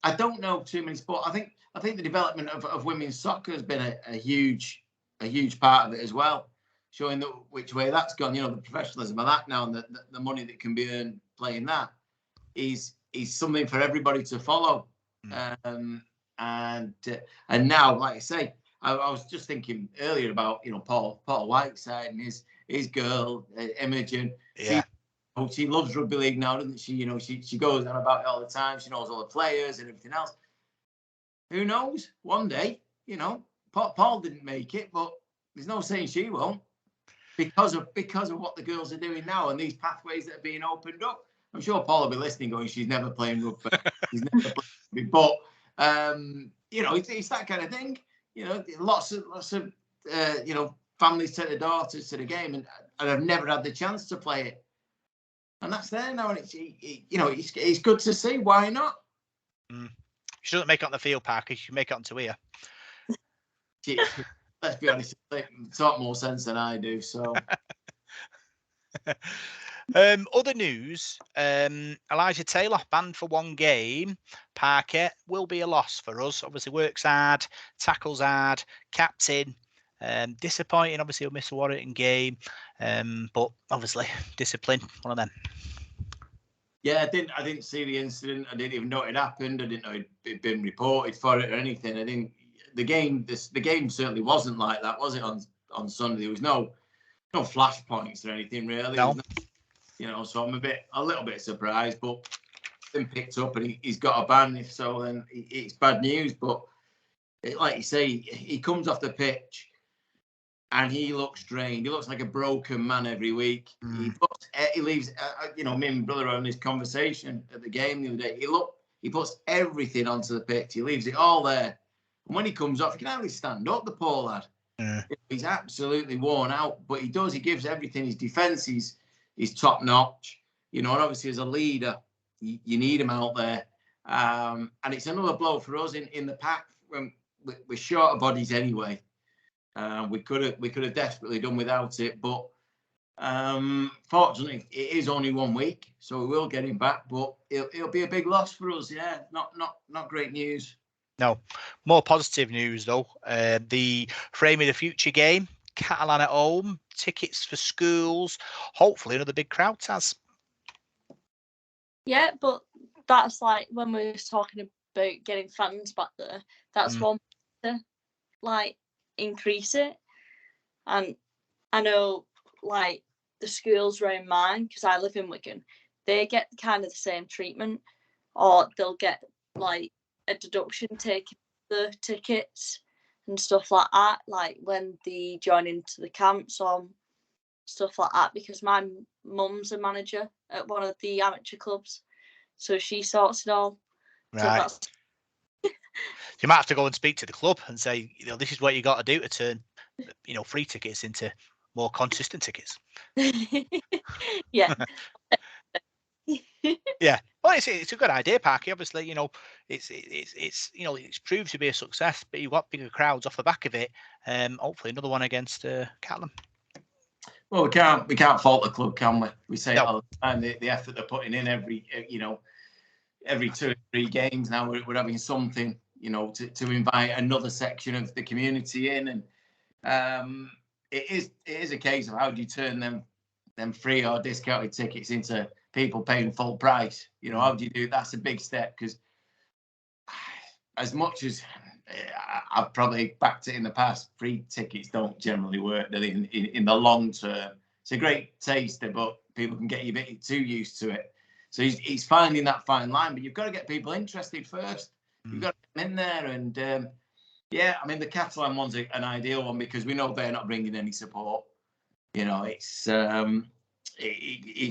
I don't know too many sports. I think the development of women's soccer has been a huge part of it as well, showing that which way that's gone. You know, the professionalism of that now, and the money that can be earned playing that is something for everybody to follow. And now, like I say, I was just thinking earlier about, you know, Paul Whiteside and his girl Imogen. Yeah. She loves rugby league now, doesn't she? You know, she goes on about it all the time. She knows all the players and everything else. Who knows? One day, you know, Paul didn't make it, but there's no saying she won't because of what the girls are doing now and these pathways that are being opened up. I'm sure Paul will be listening, going, "She's never playing rugby. She's never playing rugby." But you know, it's that kind of thing. You know, lots of you know, families take their daughters to the game, and I've never had the chance to play it. And that's there now, and you know, it's good to see. Why not? She doesn't make it on the field, Parker. She can make it onto here. Let's be honest, they talk more sense than I do. So, other news: Elijah Taylor banned for one game. Parker will be a loss for us. Obviously, works hard, tackles hard, captain. Disappointing. Obviously, he'll miss a Warrington game, but obviously, discipline. One of them. Yeah, I didn't see the incident. I didn't even know it happened. I didn't know it'd been reported for it or anything. I think the game certainly wasn't like that, was it? On Sunday, there was no flash points or anything really. No. You know, so I'm a little bit surprised, but been picked up and he's got a ban. If so, then it's bad news. But like you say, he comes off the pitch. And he looks drained. He looks like a broken man every week. He leaves. You know, me and my brother were having this conversation at the game the other day. He puts everything onto the pitch. He leaves it all there. And when he comes off, he can hardly stand up. The poor lad. He's absolutely worn out. But he does. He gives everything. His defence is top notch. You know, and obviously as a leader, you need him out there. And it's another blow for us in the pack when we're short of bodies anyway. We could have desperately done without it, but fortunately it is only 1 week, so we will get him back. But it'll be a big loss for us. Yeah, not great news. No, more positive news though. The Frame of the Future game, Catalan at home, tickets for schools. Hopefully another big crowd, Taz. Yeah, but that's like when we were talking about getting fans back there. That's one to like increase it. And I know like the schools around mine, because I live in Wigan, they get kind of the same treatment, or they'll get like a deduction taking the tickets and stuff like that, like when they join into the camps or stuff like that, because my mum's a manager at one of the amateur clubs, so she sorts it all. Right. So you might have to go and speak to the club and say, you know, this is what you got to do to turn, you know, free tickets into more consistent tickets. Yeah. Yeah. Well, it's a good idea, Parky. Obviously, you know, it's you know, it's proved to be a success, but you've got bigger crowds off the back of it. Hopefully another one against Catalan. Well, we can't fault the club, can we? We say No. it all the time, the effort they're putting in every 2 or 3 games now. We're having something, you know, to invite another section of the community in, and it is a case of how do you turn them free or discounted tickets into people paying full price. You know, how do you do? That's a big step, because as much as I've probably backed it in the past, free tickets don't generally work in the long term. It's a great taster, but people can get you a bit too used to it. So he's finding that fine line, but you've got to get people interested first. You've got to get them in there, and yeah, I mean the Catalan one's an ideal one because we know they're not bringing any support. You know, it's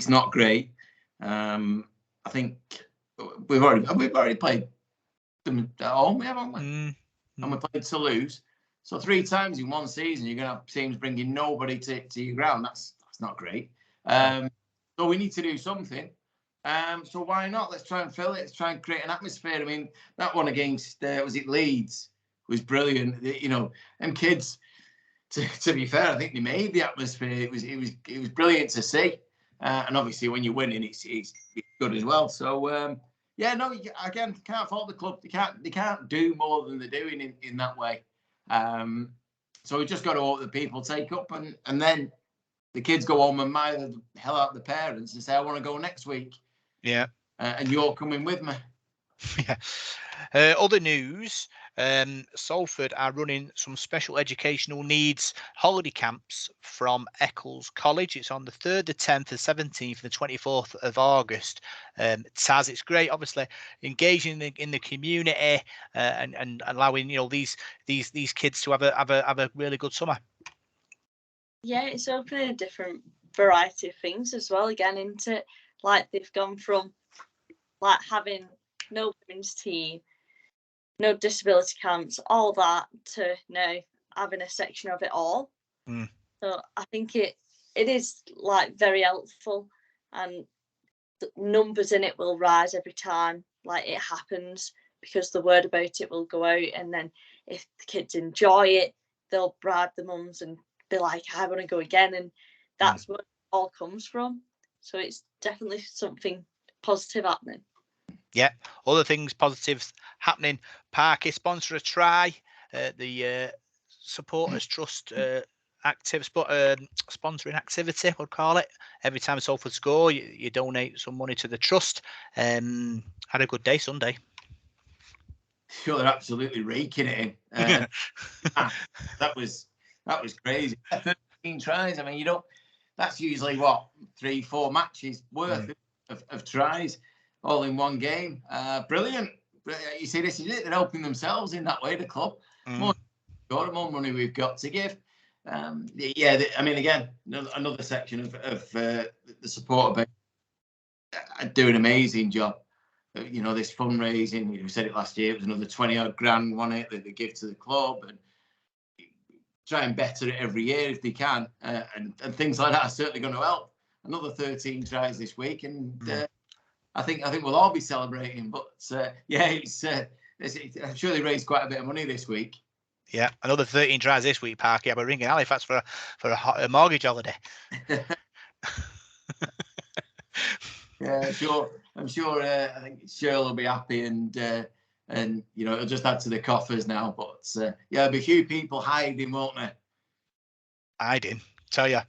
not great. I think we've already played them at home, haven't we? And we played Toulouse. So 3 times in one season, you're going to have teams bringing nobody to your ground. That's not great. So we need to do something. So why not? Let's try and fill it. Let's try and create an atmosphere. I mean, that one against was it Leeds was brilliant. You know, them kids. To be fair, I think they made the atmosphere. It was brilliant to see. And obviously, when you're winning, it's good as well. So yeah, no, again, can't fault the club. They can't do more than they're doing in that way. So we just got to hope that people take up, and then the kids go home and mile the hell out of the parents and say, "I want to go next week." Yeah. And you're coming with me. Yeah. Other news. Salford are running some special educational needs holiday camps from Eccles College. It's on the 3rd, the 10th, the 17th, and the 24th of August. Taz, it's great, obviously, engaging in the community and allowing these kids to have a really good summer. Yeah, it's opening a different variety of things as well. Again, into like they've gone from like having no women's team, no disability camps, all that, to now having a section of it all. So I think it is like very helpful, and the numbers in it will rise every time like it happens, because the word about it will go out, and then if the kids enjoy it, they'll bribe the mums and be like, I want to go again, and that's where it all comes from. So it's definitely something positive happening. Yeah, other things positives happening. Parky sponsor a try. The Supporters Trust sponsoring activity, we'll call it. Every time Salford score, you donate some money to the trust. Had a good day Sunday. Sure, they're absolutely raking it in. That was crazy. 13 tries. I mean, that's usually what 3-4 matches worth of tries, all in one game. Brilliant. You see, this is it. They're helping themselves in that way, the club. More money we've got to give. I mean, again, another section of the support do an amazing job. This fundraising, we said it last year, it was another 20-odd grand, wasn't it, that they give to the club, and try and better it every year if they can. And things like that are certainly going to help. Another 13 tries this week, and I think we'll all be celebrating. But I'm sure they raised quite a bit of money this week. Yeah, another 13 tries this week, Parky. I'll be ringing Halifax for a mortgage holiday. Yeah, sure. I'm sure. I think Cheryl will be happy, and it'll just add to the coffers now. But there'll be a few people hiding, won't there? Hiding, tell you.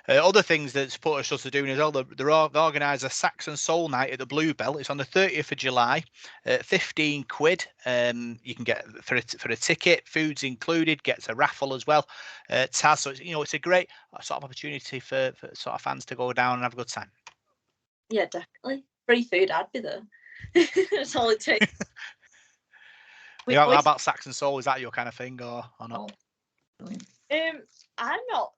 Other things that Supporters Trust are doing as well, they've organised a Saxon Soul Night at the Bluebell. It's on the 30th of July, 15 quid. You can get for a ticket, food's included, gets a raffle as well. Taz, so it's a great sort of opportunity for sort of fans to go down and have a good time. Yeah, definitely. Free food, I'd be there. That's all it takes. How about Saxon Soul? Is that your kind of thing or not? I'm not.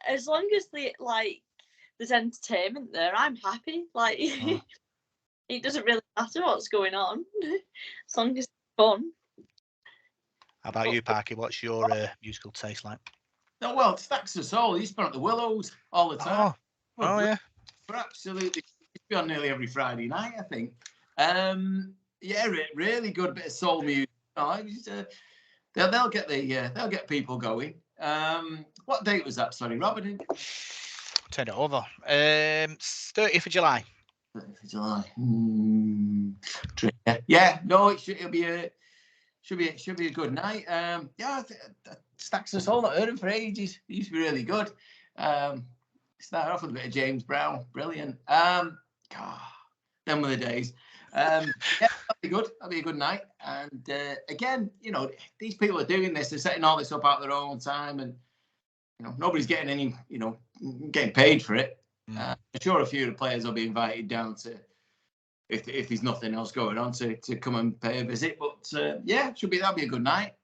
As long as there's entertainment there, I'm happy. It doesn't really matter what's going on, as long as it's fun. How about you, Parky? What's your musical taste like? No, well, Saxon Soul, he's been at the Willows all the time. Yeah. We're absolutely. He's been on nearly every Friday night, I think. Really good bit of soul music. They'll get people going. What date was that? Sorry, Robert. Turn it over. 30th of July. 30th of July. Yeah. No, it'll be a good night. Saxon Soul, not heard him for ages. He used to be really good. Started off with a bit of James Brown, brilliant. Them were the days. That'll be good. That'll be a good night. And again, these people are doing this. They're setting all this up out their own time, and nobody's getting any, getting paid for it. I'm sure a few of the players will be invited down to, if there's nothing else going on, to come and pay a visit. But that'll be a good night.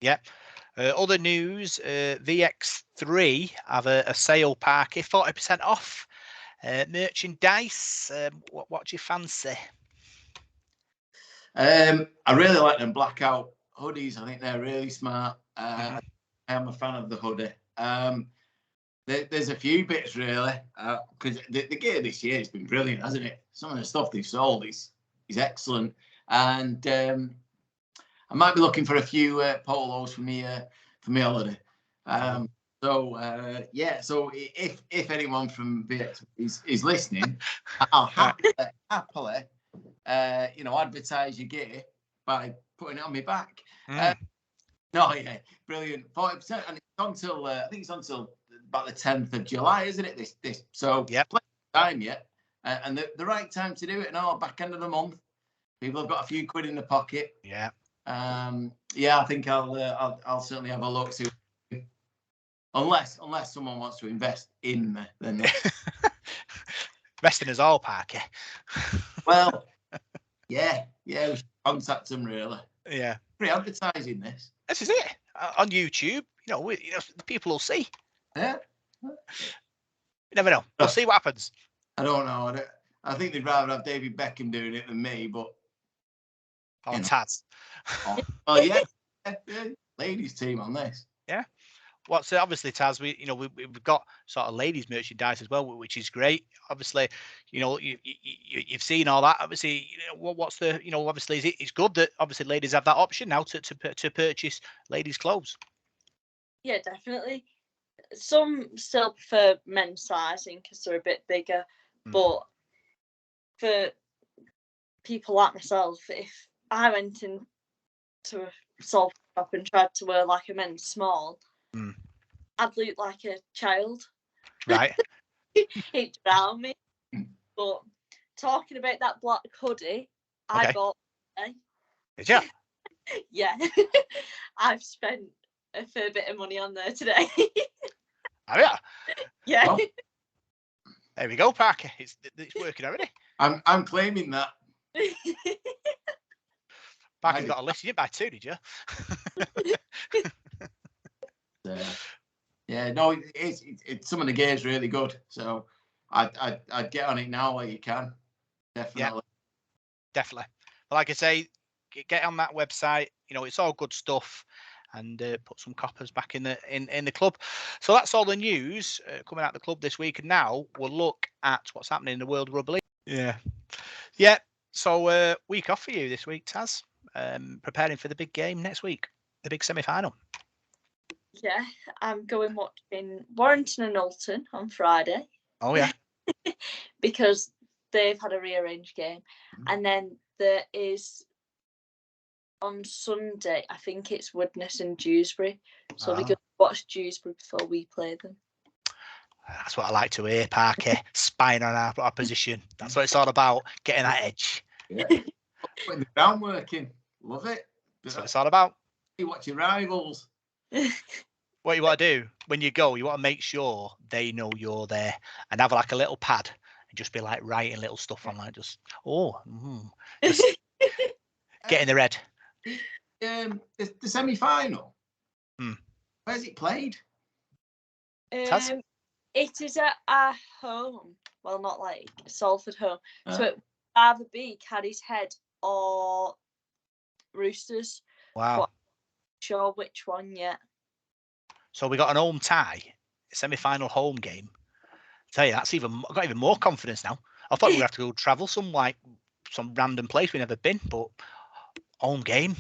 Yeah. Other news: VX3 have a sale, Parky, 40% off. Merchandise. What do you fancy? I really like them blackout hoodies. I think they're really smart. I am a fan of the hoodie. There's a few bits really, because the gear this year has been brilliant, hasn't it? Some of the stuff they've sold is excellent, and I might be looking for a few polos for me holiday. So if anyone from VX is listening, I'll happily advertise your gear by putting it on my back. No, yeah, brilliant. 40%, and it's until I think it's until about the 10th of July, isn't it? This so yep. Plenty of time yet, and the right time to do it. And all back end of the month, people have got a few quid in the pocket. Yeah. I think I'll certainly have a look. See, unless someone wants to invest in me, then invest in us all, Parker. Well, yeah, we should contact them really. Yeah. Free advertising this. This is it on YouTube. The people will see. Yeah. You never know. We'll see what happens. I don't know. I think they'd rather have David Beckham doing it than me, but. Taz. Yeah. Ladies team on this. Yeah. What's obviously Taz? We've got sort of ladies merchandise as well, which is great. Obviously, you've seen all that. Obviously, what's the obviously it's good that obviously ladies have that option now to purchase ladies' clothes. Yeah, definitely. Some still prefer men's sizing because they're a bit bigger, but for people like myself, if I went into a Salford shop and tried to wear like a men's small, I'd look like a child. Right. It'd drown me. But talking about that black hoodie, I bought it. Did you? Yeah. I've spent a fair bit of money on there today. Have you? Yeah. Oh. There we go, Parker. It's working already. I'm claiming that. Parker's got a list. You didn't buy two, did you? Yeah, no, it's some of the gear is really good. So I'd get on it now while you can. Definitely. Yeah, definitely. But like I say, get on that website. It's all good stuff, and put some coppers back in the club. So that's all the news coming out of the club this week. And now we'll look at what's happening in the World Rugby League. Yeah. So week off for you this week, Taz. Preparing for the big game next week, the big semi-final. Yeah, I'm going watching Warrington and Alton on Friday. Oh yeah. Because they've had a rearranged game, and then there is on Sunday, I think it's Widnes and Dewsbury. So we're going to watch Dewsbury before we play them. That's what I like to hear, Parker. Spying on our position. That's what it's all about. Getting that edge. Yeah. Putting the groundwork in. Love it. That's what it's all about. You watch your rivals. What you want to do when you go, you want to make sure they know you're there and have like a little pad and just be like writing little stuff on, like just getting the red. The semi-final. Where's it played? Taz? It is at our home. Well, not like Salford home. So it would either be Caddy's Head or Roosters. Wow. But I'm not sure which one yet. So we got an home tie, semi-final home game. I tell you, I've got even more confidence now. I thought we would have to go travel some random place we've never been, but home game,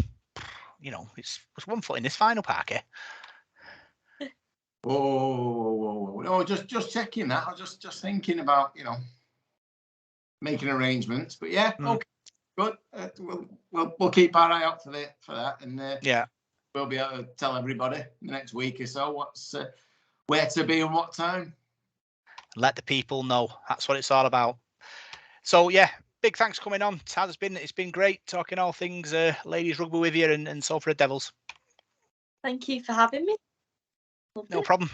it's one foot in this final, Parker. Whoa. No, just checking that. I was just thinking about, making arrangements. But yeah, okay, good. We'll keep our eye out for that, and we'll be able to tell everybody in the next week or so what's where to be and what time. Let the people know. That's what it's all about. So yeah, big thanks for coming on, Taz. It's been great talking all things ladies rugby with you and Salford Red Devils. Thank you for having me. No problem.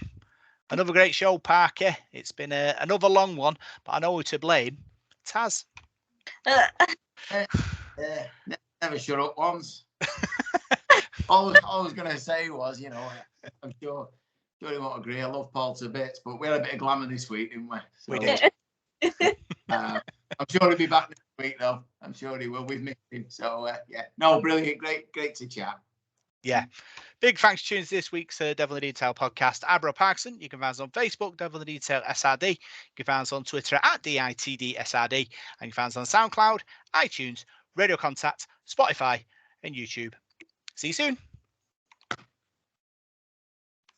Another great show, Parker. It's been another long one, but I know who to blame. Taz. Never shut up once. all I was going to say was, I'm sure you won't agree. I love Paul to bits, but we had a bit of glamour this week, didn't we? So, we did. I'm sure he'll be back next week, though. I'm sure he will. We've missed him. So, yeah. No, brilliant. Great to chat. Yeah. Big thanks for tuning to this week's Devil in the Detail podcast. Abra Parkinson. You can find us on Facebook, Devil in the Detail SRD. You can find us on Twitter at DITDSRD. And you can find us on SoundCloud, iTunes, Radio Contact, Spotify, and YouTube. See you soon.